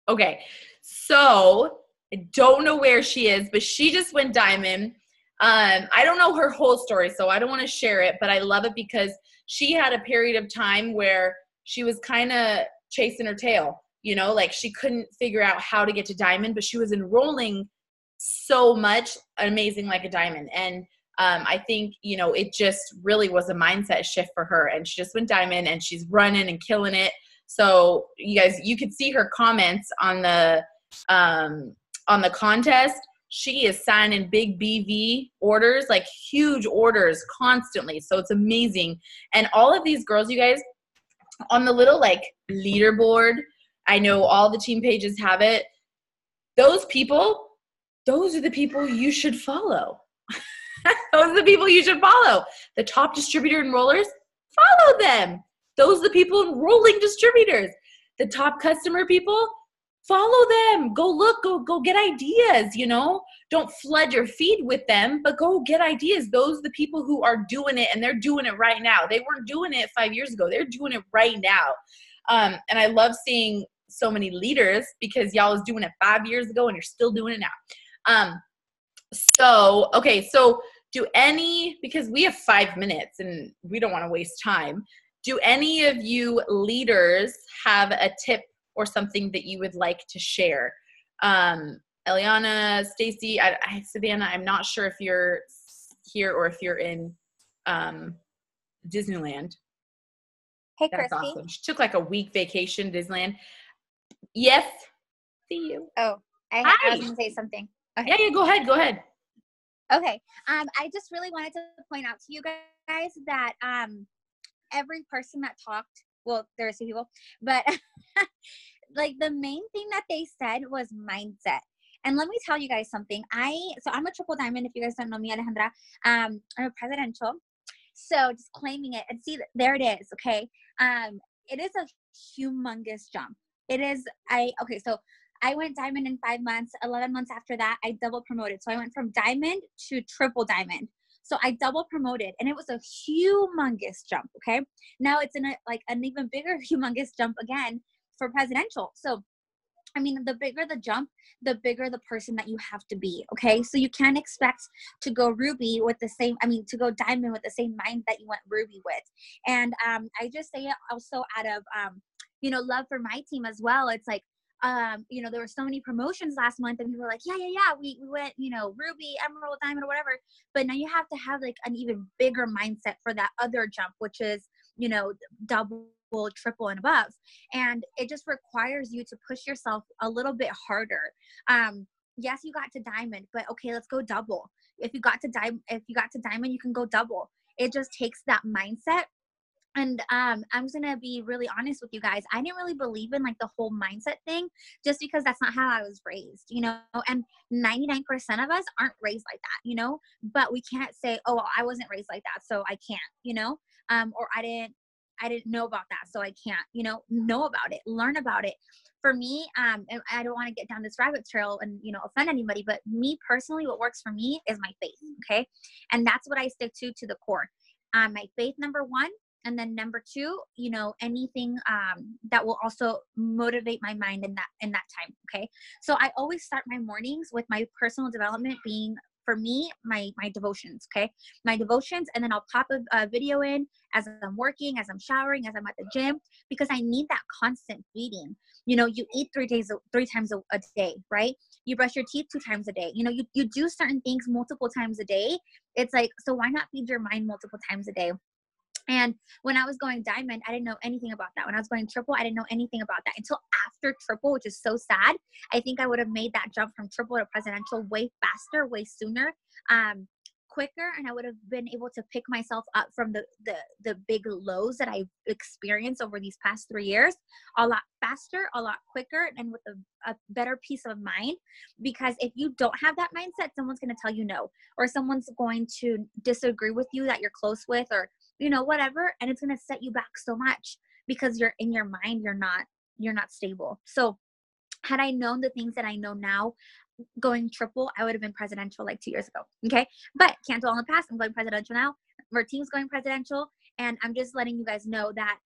Okay, so I don't know where she is, but she just went diamond. I don't know her whole story, so I don't want to share it, but I love it because she had a period of time where she was kind of chasing her tail, like she couldn't figure out how to get to diamond, but she was enrolling so much, amazing like a diamond. And I think, it just really was a mindset shift for her, and she just went diamond and she's running and killing it. So you guys, you could see her comments on the contest. She is signing big BV orders, like huge orders constantly. So it's amazing. And all of these girls, you guys, on the little like leaderboard, I know all the team pages have it. Those are the people you should follow. Those are the people you should follow. The top distributor enrollers, follow them. Those are the people enrolling distributors. The top customer people, follow them. Go look, go get ideas, don't flood your feed with them, but go get ideas. Those are the people who are doing it, and they're doing it right now. They weren't doing it 5 years ago. They're doing it right now. And I love seeing so many leaders because y'all was doing it 5 years ago and you're still doing it now. So because we have 5 minutes and we don't want to waste time, do any of you leaders have a tip or something that you would like to share? Eliana, Stacy, Savannah, I'm not sure if you're here or if you're in Disneyland. Hey, That's Christy. awesome. She took like a week vacation, Disneyland. Yes. See you. Oh, I was going to say something. Okay. Yeah, go ahead. Okay. I just really wanted to point out to you guys that every person that talked, well, there are 2 people, but like the main thing that they said was mindset. And let me tell you guys something. So I'm a triple diamond. If you guys don't know me, Alejandra, I'm a presidential. So just claiming it and see, there it is. Okay. It is a humongous jump. It is, so I went diamond in 5 months. 11 months after that, I double promoted. So I went from diamond to triple diamond. So I double promoted, and it was a humongous jump. Okay. Now it's in an even bigger humongous jump again for presidential. So I mean, the bigger the jump, the bigger the person that you have to be. Okay. So you can't expect to go ruby with to go diamond with the same mind that you went ruby with. And I just say it also out of, love for my team as well. It's like, there were so many promotions last month and people were like, yeah, we went, ruby, emerald, diamond, or whatever. But now you have to have like an even bigger mindset for that other jump, which is, double, triple, and above. And it just requires you to push yourself a little bit harder. Yes, you got to diamond, but okay, let's go double. If you got to diamond, you can go double. It just takes that mindset. And I'm just going to be really honest with you guys. I didn't really believe in like the whole mindset thing just because that's not how I was raised, and 99% of us aren't raised like that, but we can't say, oh, well, I wasn't raised like that, so I can't, or I didn't know about that, so I can't, know about it, learn about it. For me, and I don't want to get down this rabbit trail and, offend anybody, but me personally, what works for me is my faith. Okay. And that's what I stick to the core. My faith, number 1. And then number 2, anything that will also motivate my mind in that time. Okay. So I always start my mornings with my personal development being, for me, my devotions. Okay. My devotions. And then I'll pop a video in as I'm working, as I'm showering, as I'm at the gym, because I need that constant feeding. You eat 3 times a day, right? You brush your teeth 2 times a day. You do certain things multiple times a day. It's like, so why not feed your mind multiple times a day? And when I was going diamond, I didn't know anything about that. When I was going triple, I didn't know anything about that until after triple, which is so sad. I think I would have made that jump from triple to presidential way faster, way sooner, quicker. And I would have been able to pick myself up from the big lows that I've experienced over these past 3 years a lot faster, a lot quicker, and with a better peace of mind. Because if you don't have that mindset, someone's going to tell you no, or someone's going to disagree with you that you're close with, or whatever. And it's going to set you back so much because you're in your mind, you're not stable. So had I known the things that I know now going triple, I would have been presidential like 2 years ago. Okay. But can't dwell on the past. I'm going presidential now. Our team's going presidential. And I'm just letting you guys know that,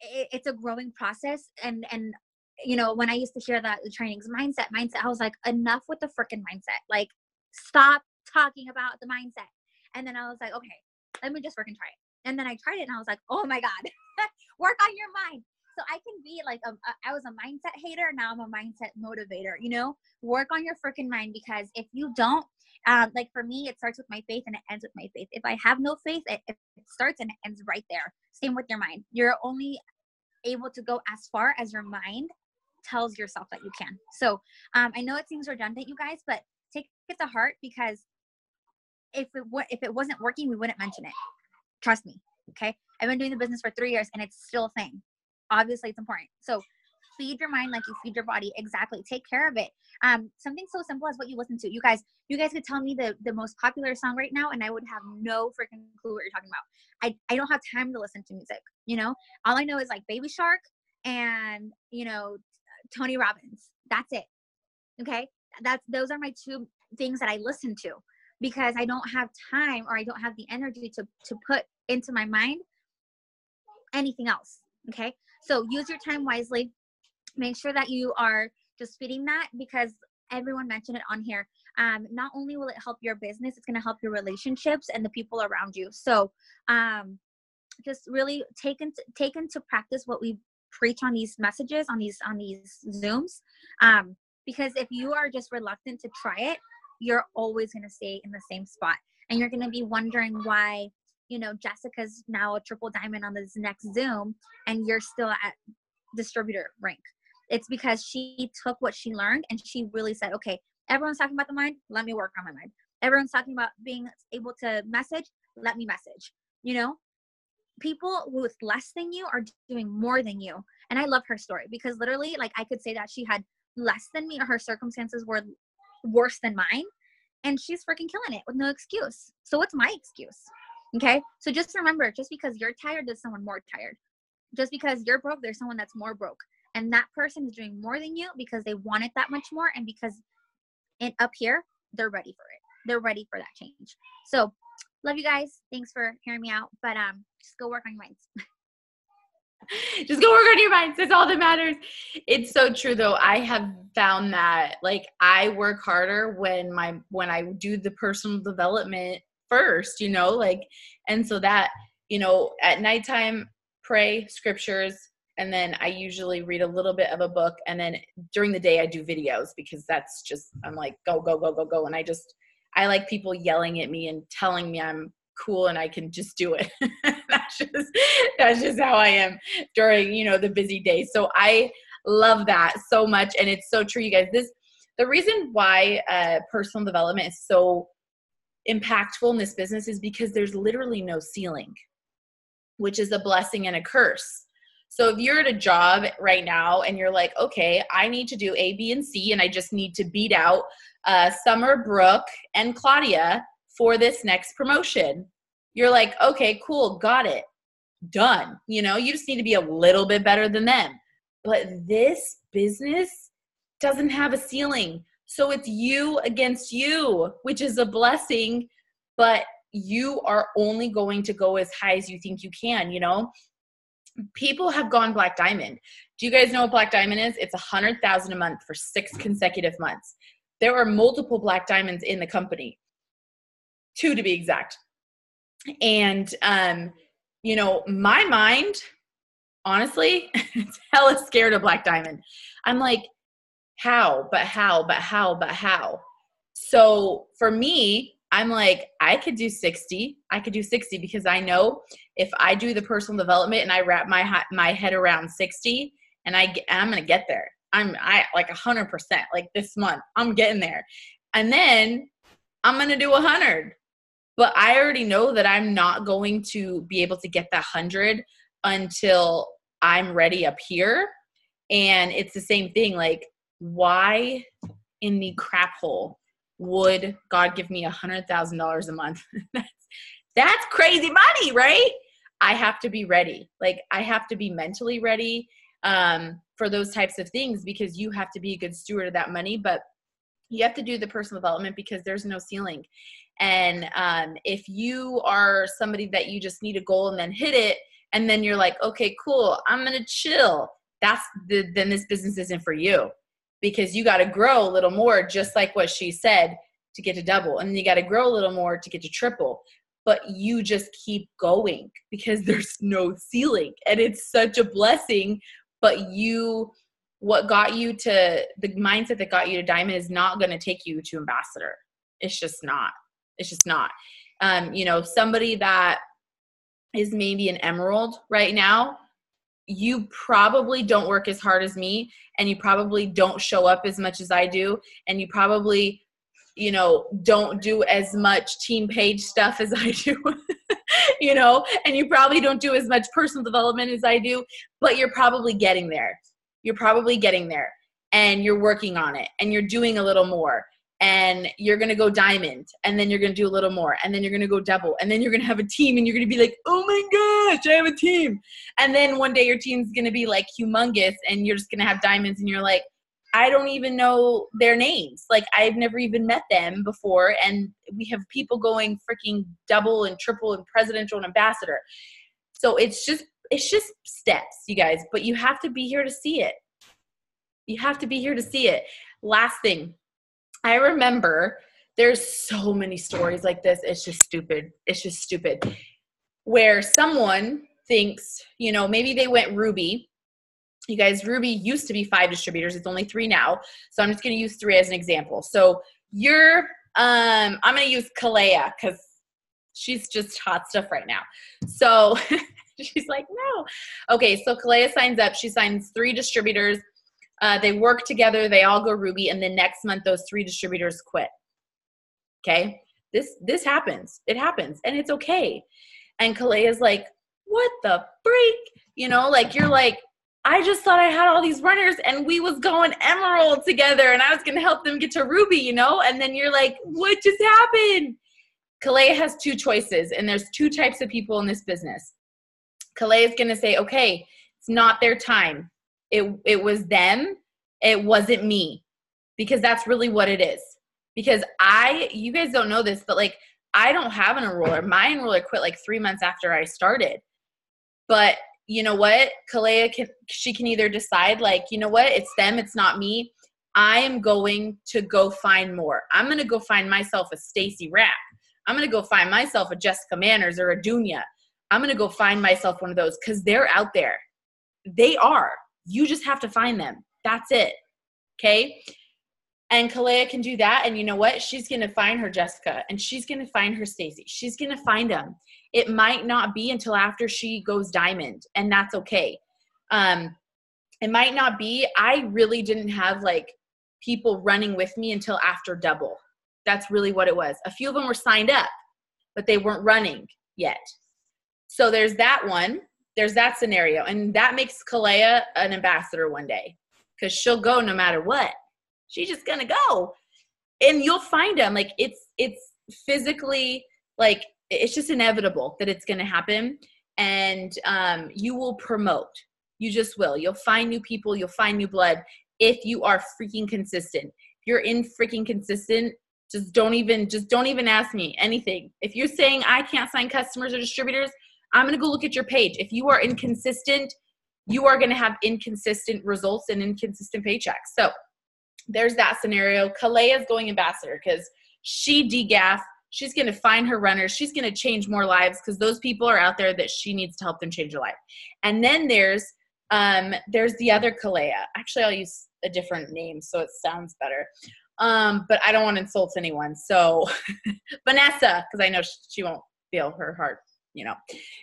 it's a growing process. And when I used to hear that the trainings mindset, I was like, enough with the freaking mindset. Like, stop talking about the mindset. And then I was like, okay, let me just freaking try it. And then I tried it and I was like, oh my God, work on your mind. So I can be like, I was a mindset hater. Now I'm a mindset motivator, work on your freaking mind, because if you don't, like for me, it starts with my faith and it ends with my faith. If I have no faith, it starts and it ends right there. Same with your mind. You're only able to go as far as your mind tells yourself that you can. So I know it seems redundant, you guys, but take it to heart, because if it wasn't working, we wouldn't mention it. Trust me. Okay. I've been doing the business for 3 years and it's still a thing. Obviously it's important. So feed your mind like you feed your body. Exactly. Take care of it. Something so simple as what you listen to. You guys could tell me the most popular song right now and I would have no freaking clue what you're talking about. I don't have time to listen to music. All I know is like Baby Shark and, Tony Robbins. That's it. Okay. those are my two things that I listen to, because I don't have time, or I don't have the energy to put into my mind anything else. Okay. So use your time wisely. Make sure that you are just feeding that, because everyone mentioned it on here. Not only will it help your business, it's going to help your relationships and the people around you. So just really take into practice what we preach on these messages, on these Zooms. Because if you are just reluctant to try it, you're always going to stay in the same spot. And you're going to be wondering why, Jessica's now a triple diamond on this next Zoom and you're still at distributor rank. It's because she took what she learned and she really said, okay, everyone's talking about the mind. Let me work on my mind. Everyone's talking about being able to message. Let me message. People with less than you are doing more than you. And I love her story, because literally, like, I could say that she had less than me, or her circumstances were worse than mine, and she's freaking killing it with no excuse. So what's my excuse? Okay. So just remember, just because you're tired, there's someone more tired. Just because you're broke, there's someone that's more broke. And that person is doing more than you because they want it that much more. And because up here, they're ready for it. They're ready for that change. So love you guys. Thanks for hearing me out. But just go work on your minds. Just go work on your minds. That's all that matters. It's so true, though. I have found that, like, I work harder when I do the personal development first, and so that, at nighttime, pray scriptures, and then I usually read a little bit of a book, and then during the day I do videos, because that's just, I'm like, go, go, go, go, go. And I like people yelling at me and telling me I'm cool and I can just do it. that's just how I am during, the busy days. So I love that so much. And it's so true, you guys. The reason why personal development is so impactful in this business is because there's literally no ceiling, which is a blessing and a curse. So if you're at a job right now and you're like, okay, I need to do A, B, and C, and I just need to beat out Summer, Brooke, and Claudia for this next promotion. You're like, okay, cool, got it, done. You just need to be a little bit better than them. But this business doesn't have a ceiling. So it's you against you, which is a blessing, but you are only going to go as high as you think you can, People have gone Black Diamond. Do you guys know what Black Diamond is? It's $100,000 a month for 6 consecutive months. There are multiple Black Diamonds in the company, 2 to be exact. And, my mind, honestly, it's hella scared of Black Diamond. I'm like, how? So for me, I'm like, I could do 60 because I know if I do the personal development and I wrap my head around 60 and I'm going to get there. I like 100%, like this month, I'm getting there. And then I'm going to do 100. But I already know that I'm not going to be able to get that 100 until I'm ready up here. And it's the same thing. Like, why in the crap hole would God give me $100,000 a month? That's crazy money, right? I have to be ready. Like, I have to be mentally ready for those types of things, because you have to be a good steward of that money. But you have to do the personal development because there's no ceiling. And if you are somebody that you just need a goal and then hit it, and then you're like, okay, cool, I'm going to chill. Then this business isn't for you, because you got to grow a little more, just like what she said, to get to double. And you got to grow a little more to get to triple. But you just keep going because there's no ceiling. And it's such a blessing. But what got you to the mindset that got you to diamond is not going to take you to ambassador. It's just not. Somebody that is maybe an emerald right now, you probably don't work as hard as me, and you probably don't show up as much as I do, and you probably, don't do as much team page stuff as I do, and you probably don't do as much personal development as I do, but you're probably getting there. And you're working on it, and you're doing a little more, and you're going to go diamond, and then you're going to do a little more, and then you're going to go double, and then you're going to have a team, and you're going to be like, oh my gosh, I have a team. And then one day your team's going to be like humongous, and you're just going to have diamonds, and you're like, I don't even know their names. Like, I've never even met them before. And we have people going freaking double and triple and presidential and ambassador. So it's just steps, you guys, but you have to be here to see it. You have to be here to see it. Last thing, I remember there's so many stories like this. It's just stupid. It's just stupid. Where someone thinks, you know, maybe they went Ruby. You guys, Ruby used to be 5 distributors. It's only 3 now. So I'm just going to use 3 as an example. So I'm going to use Kalea because she's just hot stuff right now. So she's like, no. Okay, so Kalea signs up. She signs 3 distributors. They work together. They all go Ruby. And then next month, those 3 distributors quit. Okay? This happens. It happens. And it's okay. And Kalea's like, what the freak? You know, like, you're like, I just thought I had all these runners and we was going Emerald together and I was going to help them get to Ruby, you know? And then you're like, what just happened? Kalea has 2 choices, and there's 2 types of people in this business. Kalea is going to say, okay, it's not their time. It was them. It wasn't me, because that's really what it is. Because you guys don't know this, but like, I don't have an enroller. My enroller quit like 3 months after I started. But you know what? Kalea can either decide, like, you know what? It's them. It's not me. I am going to go find more. I'm going to go find myself a Stacy Rapp. I'm going to go find myself a Jessica Manners or a Dunia. I'm going to go find myself one of those, because they're out there. They are. You just have to find them. That's it. Okay? And Kalea can do that. And you know what? She's going to find her Jessica, and she's going to find her Stacy. She's going to find them. It might not be until after she goes diamond, and that's okay. It might not be. I really didn't have like people running with me until after double. That's really what it was. A few of them were signed up, but they weren't running yet. So there's that one. There's that scenario. And that makes Kalea an ambassador one day, because she'll go no matter what. She's just going to go. And you'll find them. Like, it's physically, like, it's just inevitable that it's going to happen. And you will promote. You just will. You'll find new people. You'll find new blood if you are freaking consistent. If you're in freaking consistent, just don't even ask me anything. If you're saying I can't sign customers or distributors, I'm going to go look at your page. If you are inconsistent, you are going to have inconsistent results and inconsistent paychecks. So there's that scenario. Kalea is going ambassador because she degaff. She's going to find her runners. She's going to change more lives, because those people are out there that she needs to help them change their life. And then there's the other Kalea. Actually, I'll use a different name so it sounds better. But I don't want to insult anyone. So Vanessa, because I know she won't feel her heart, you know,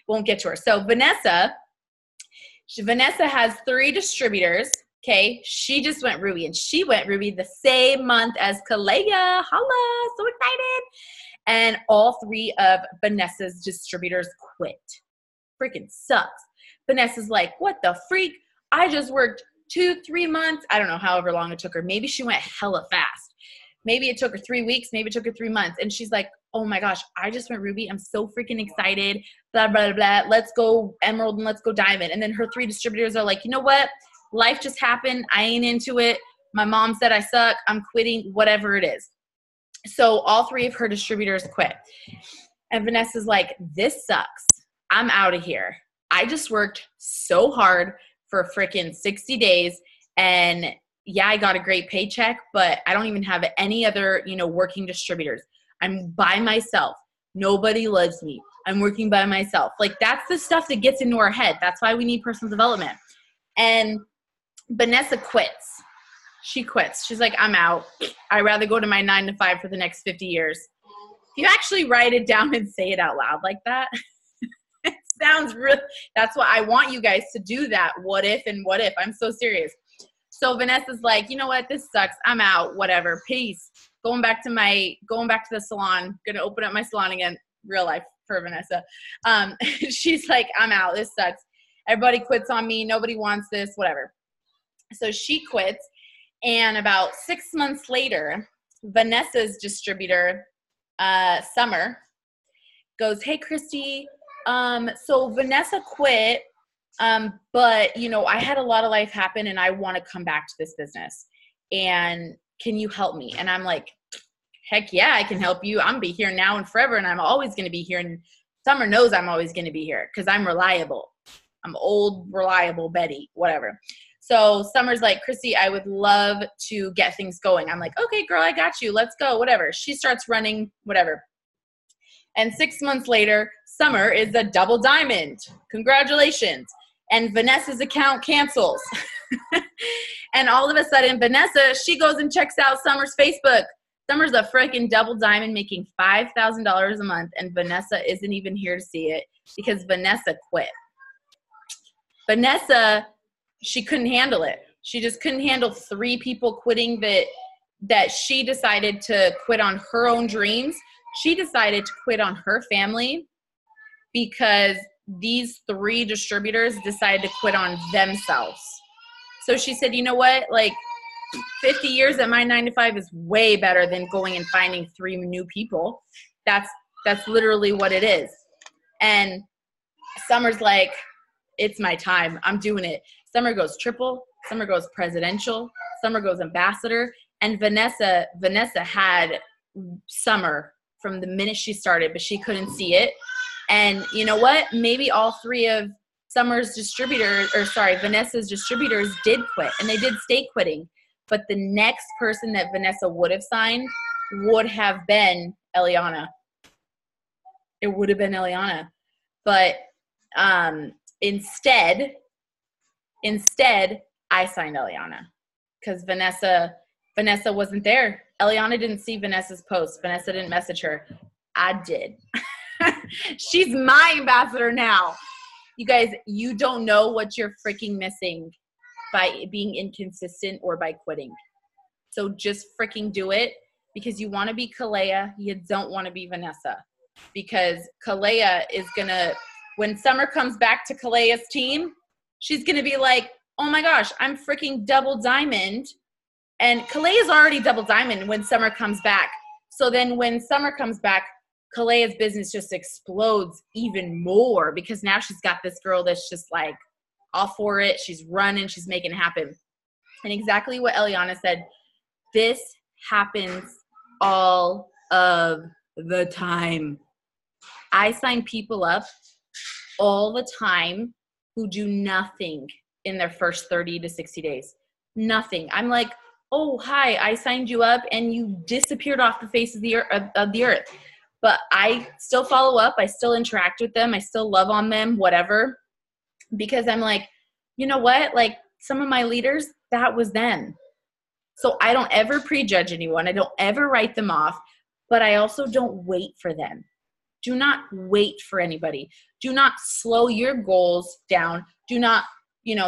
won't get to her. So Vanessa has 3 distributors. Okay. She just went Ruby, and she went Ruby the same month as Kalea. Holla. So excited. And all 3 of Vanessa's distributors quit. Freaking sucks. Vanessa's like, what the freak? I just worked 2-3 months. I don't know, however long it took her. Maybe she went hella fast. Maybe it took her 3 weeks. Maybe it took her 3 months. And she's like, oh my gosh, I just went Ruby. I'm so freaking excited. Blah, blah, blah. Let's go Emerald and let's go Diamond. And then her 3 distributors are like, you know what? Life just happened. I ain't into it. My mom said I suck. I'm quitting, whatever it is. So all 3 of her distributors quit. And Vanessa's like, this sucks. I'm out of here. I just worked so hard for freaking 60 days. And yeah, I got a great paycheck, but I don't even have any other, working distributors. I'm by myself. Nobody loves me. I'm working by myself. Like, that's the stuff that gets into our head. That's why we need personal development. And Vanessa quits. She quits. She's like, I'm out. I'd rather go to my 9 to 5 for the next 50 years. If you actually write it down and say it out loud like that, it sounds really, that's what I want you guys to do, that what if and what if. I'm so serious. So Vanessa's like, you know what? This sucks. I'm out. Whatever. Peace. Going back to the salon. Going to open up my salon again. Real life for Vanessa. She's like, I'm out. This sucks. Everybody quits on me. Nobody wants this. Whatever. So she quits. And about 6 months later, Vanessa's distributor, Summer, goes, hey, Christy, so Vanessa quit, but, I had a lot of life happen and I want to come back to this business. and can you help me? And I'm like, heck yeah, I can help you. I'm gonna be here now and forever, and I'm always gonna be here. And Summer knows I'm always gonna be here because I'm reliable. I'm old, reliable Betty, whatever. So Summer's like, Chrissy, I would love to get things going. I'm like, okay, girl, I got you. Let's go, whatever. She starts running, whatever. And 6 months later, Summer is a double diamond. Congratulations. And Vanessa's account cancels. And all of a sudden, Vanessa, she goes and checks out Summer's Facebook. Summer's a freaking double diamond making $5,000 a month, and Vanessa isn't even here to see it because Vanessa quit. Vanessa, she couldn't handle it. She just couldn't handle 3 people quitting that she decided to quit on her own dreams. She decided to quit on her family because these 3 distributors decided to quit on themselves. So she said, you know what, like 50 years at my 9 to 5 is way better than going and finding 3 new people. That's literally what it is. And Summer's like, it's my time. I'm doing it. Summer goes triple. Summer goes presidential. Summer goes ambassador. And Vanessa had Summer from the minute she started, but she couldn't see it. And you know what? Maybe all 3 of Vanessa's distributors did quit, and they did stay quitting. But the next person that Vanessa would have signed would have been Eliana. It would have been Eliana. But instead, I signed Eliana because Vanessa wasn't there. Eliana didn't see Vanessa's post. Vanessa didn't message her. I did. She's my ambassador now. You guys, you don't know what you're freaking missing by being inconsistent or by quitting. So just freaking do it because you want to be Kalea. You don't want to be Vanessa because Kalea is going to, when Summer comes back to Kalea's team, she's going to be like, oh my gosh, I'm freaking double diamond. And Kalea's already double diamond when Summer comes back. So then when Summer comes back, Kalea's business just explodes even more because now she's got this girl that's just like all for it. She's running. She's making it happen. And exactly what Eliana said, this happens all of the time. I sign people up all the time who do nothing in their first 30 to 60 days. Nothing. I'm like, oh, hi, I signed you up and you disappeared off the face of the earth. But I still follow up. I still interact with them. I still love on them, whatever. Because I'm like, you know what? Like some of my leaders, that was them. So I don't ever prejudge anyone. I don't ever write them off. But I also don't wait for them. Do not wait for anybody. Do not slow your goals down. Do not,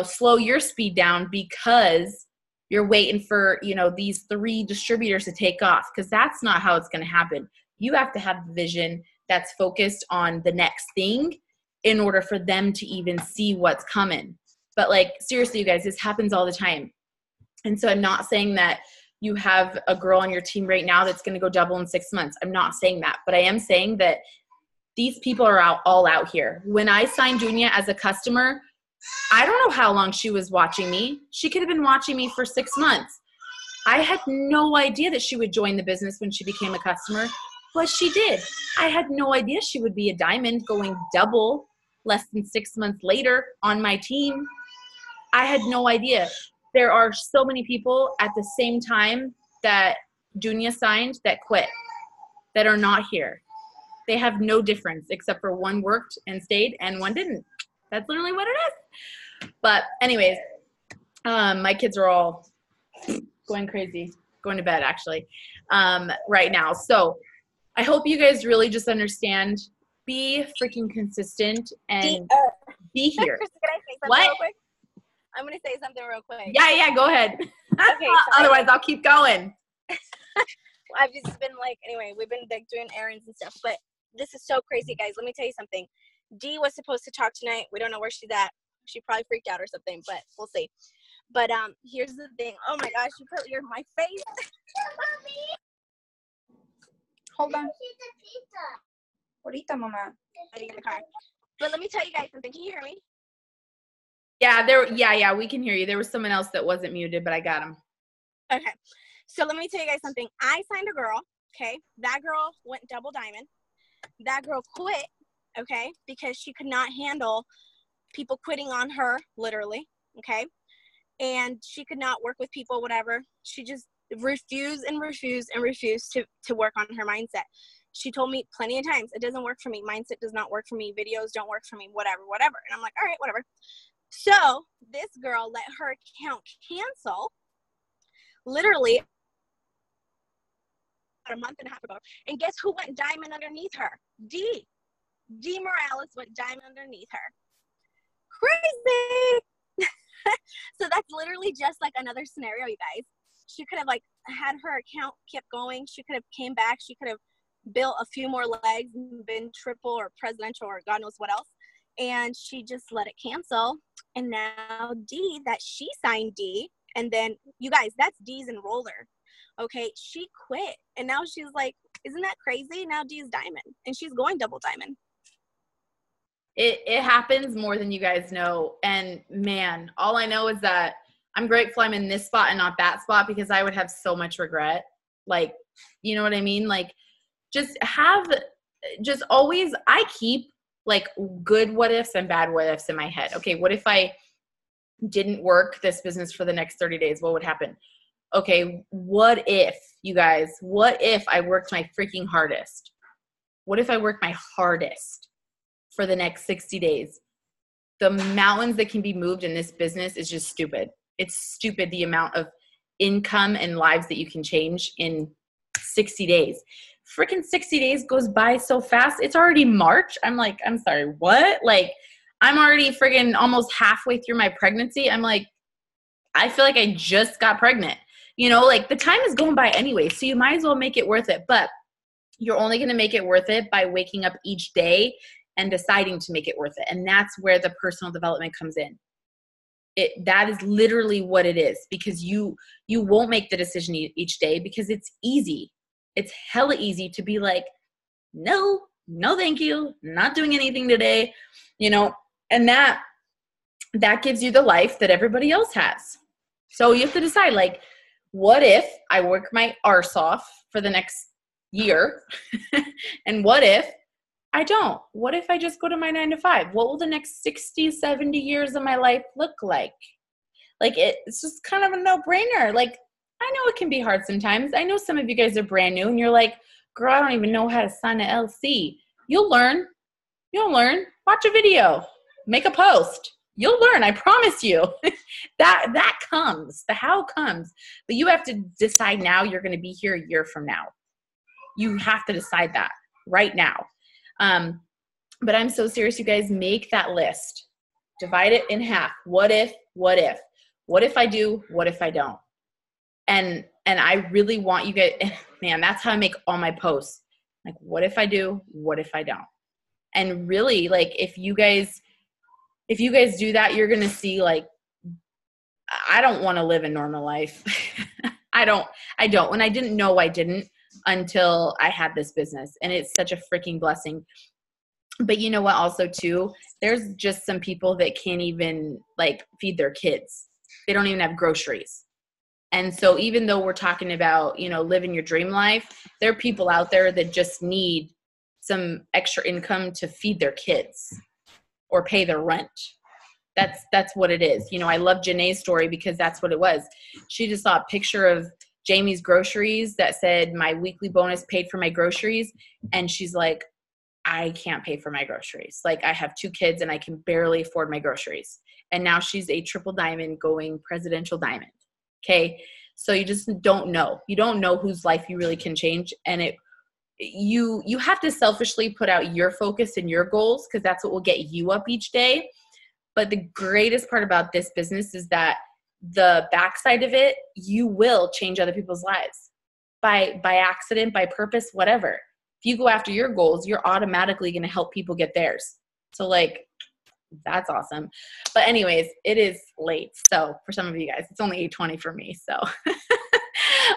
slow your speed down because you're waiting for, these 3 distributors to take off. Because that's not how it's going to happen. You have to have the vision that's focused on the next thing in order for them to even see what's coming. But like, seriously, you guys, this happens all the time. And so I'm not saying that you have a girl on your team right now that's going to go double in 6 months. I'm not saying that, but I am saying that these people are all out here. When I signed Dunia as a customer, I don't know how long she was watching me. She could have been watching me for 6 months. I had no idea that she would join the business when she became a customer. But she did. I had no idea she would be a diamond going double less than 6 months later on my team. I had no idea. There are so many people at the same time that Dunia signed that quit, that are not here. They have no difference except for one worked and stayed and one didn't. That's literally what it is. But anyways, my kids are all going crazy, going to bed actually right now. So I hope you guys really just understand, be freaking consistent and be here. Can I say something What? real quick? I'm going to say something real quick. Yeah, go ahead. Okay, Otherwise, I'll keep going. I've just been like, anyway, we've been like doing errands and stuff, but this is so crazy, guys. Let me tell you something. Dee was supposed to talk tonight. We don't know where she's at. She probably freaked out or something, but we'll see. But here's the thing. Oh my gosh, you put my face. Hold on. Ahorita, mama. I get in the car. But let me tell you guys something. Can you hear me? Yeah, we can hear you. There was someone else that wasn't muted, but I got him. Okay. So let me tell you guys something. I signed a girl. Okay. That girl went double diamond. That girl quit. Okay. Because she could not handle people quitting on her, literally. Okay. And she could not work with people, whatever. She just refused to work on her mindset. She told me plenty of times, it doesn't work for me. Mindset does not work for me. Videos don't work for me, whatever. And I'm like, all right, whatever. So this girl let her account cancel literally a month and a half ago. And guess who went diamond underneath her? D Morales went diamond underneath her. Crazy. So that's literally just like another scenario, you guys. She could have like had her account kept going. She could have came back. She could have built a few more legs and been triple or presidential or God knows what else. And she just let it cancel. And now D, that she signed D. And then you guys, that's D's enroller. Okay. She quit. And now she's like, isn't that crazy? Now D's diamond and she's going double diamond. It happens more than you guys know. And man, all I know is that I'm grateful I'm in this spot and not that spot, because I would have so much regret. Like, you know what I mean? Like, always, I keep like good what ifs and bad what ifs in my head. Okay, what if I didn't work this business for the next 30 days? What would happen? Okay, what if, you guys, what if I worked my freaking hardest? What if I worked my hardest for the next 60 days? The mountains that can be moved in this business is just stupid. It's stupid the amount of income and lives that you can change in 60 days. Freaking 60 days goes by so fast. It's already March. I'm like, I'm sorry, what? Like, I'm already friggin' almost halfway through my pregnancy. I'm like, I feel like I just got pregnant. You know, like the time is going by anyway, so you might as well make it worth it. But you're only going to make it worth it by waking up each day and deciding to make it worth it. And that's where the personal development comes in. That is literally what it is, because you won't make the decision each day because it's easy. It's hella easy to be like, no, thank you. Not doing anything today, you know, and that gives you the life that everybody else has. So you have to decide, like, what if I work my arse off for the next year? And what if I don't? What if I just go to my 9 to 5? What will the next 60, 70 years of my life look like? Like, it's just kind of a no-brainer. Like, I know it can be hard sometimes. I know some of you guys are brand new and you're like, girl, I don't even know how to sign an LC. You'll learn. Watch a video. Make a post. You'll learn. I promise you. that comes. The how comes. But you have to decide now you're going to be here a year from now. You have to decide that right now. But I'm so serious, you guys. Make that list. Divide it in half. What if? What if I do? What if I don't? And I really want you guys, man, that's how I make all my posts. Like, what if I do? What if I don't? And really, like, if you guys do that, you're going to see, like, I don't want to live a normal life. I don't. And I didn't know I didn't until I had this business. And it's such a freaking blessing. But you know what, also too, there's just some people that can't even like feed their kids. They don't even have groceries. And so even though we're talking about, you know, living your dream life, there are people out there that just need some extra income to feed their kids or pay their rent. That's what it is. You know, I love Janae's story because that's what it was. She just saw a picture of Jamie's groceries that said my weekly bonus paid for my groceries. And she's like, I can't pay for my groceries. Like, I have 2 kids and I can barely afford my groceries. And now she's a triple diamond going presidential diamond. Okay. So you just don't know. You don't know whose life you really can change. And you have to selfishly put out your focus and your goals, because that's what will get you up each day. But the greatest part about this business is that the backside of it, you will change other people's lives by accident, by purpose, whatever. If you go after your goals, you're automatically going to help people get theirs. So, like, that's awesome. But anyways, it is late. So for some of you guys, it's only 8:20 for me. So,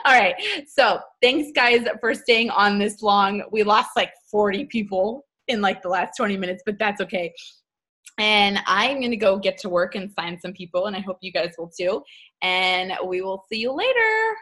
all right. So thanks guys for staying on this long. We lost like 40 people in like the last 20 minutes, but that's okay. And I'm going to go get to work and sign some people, and I hope you guys will too. And we will see you later.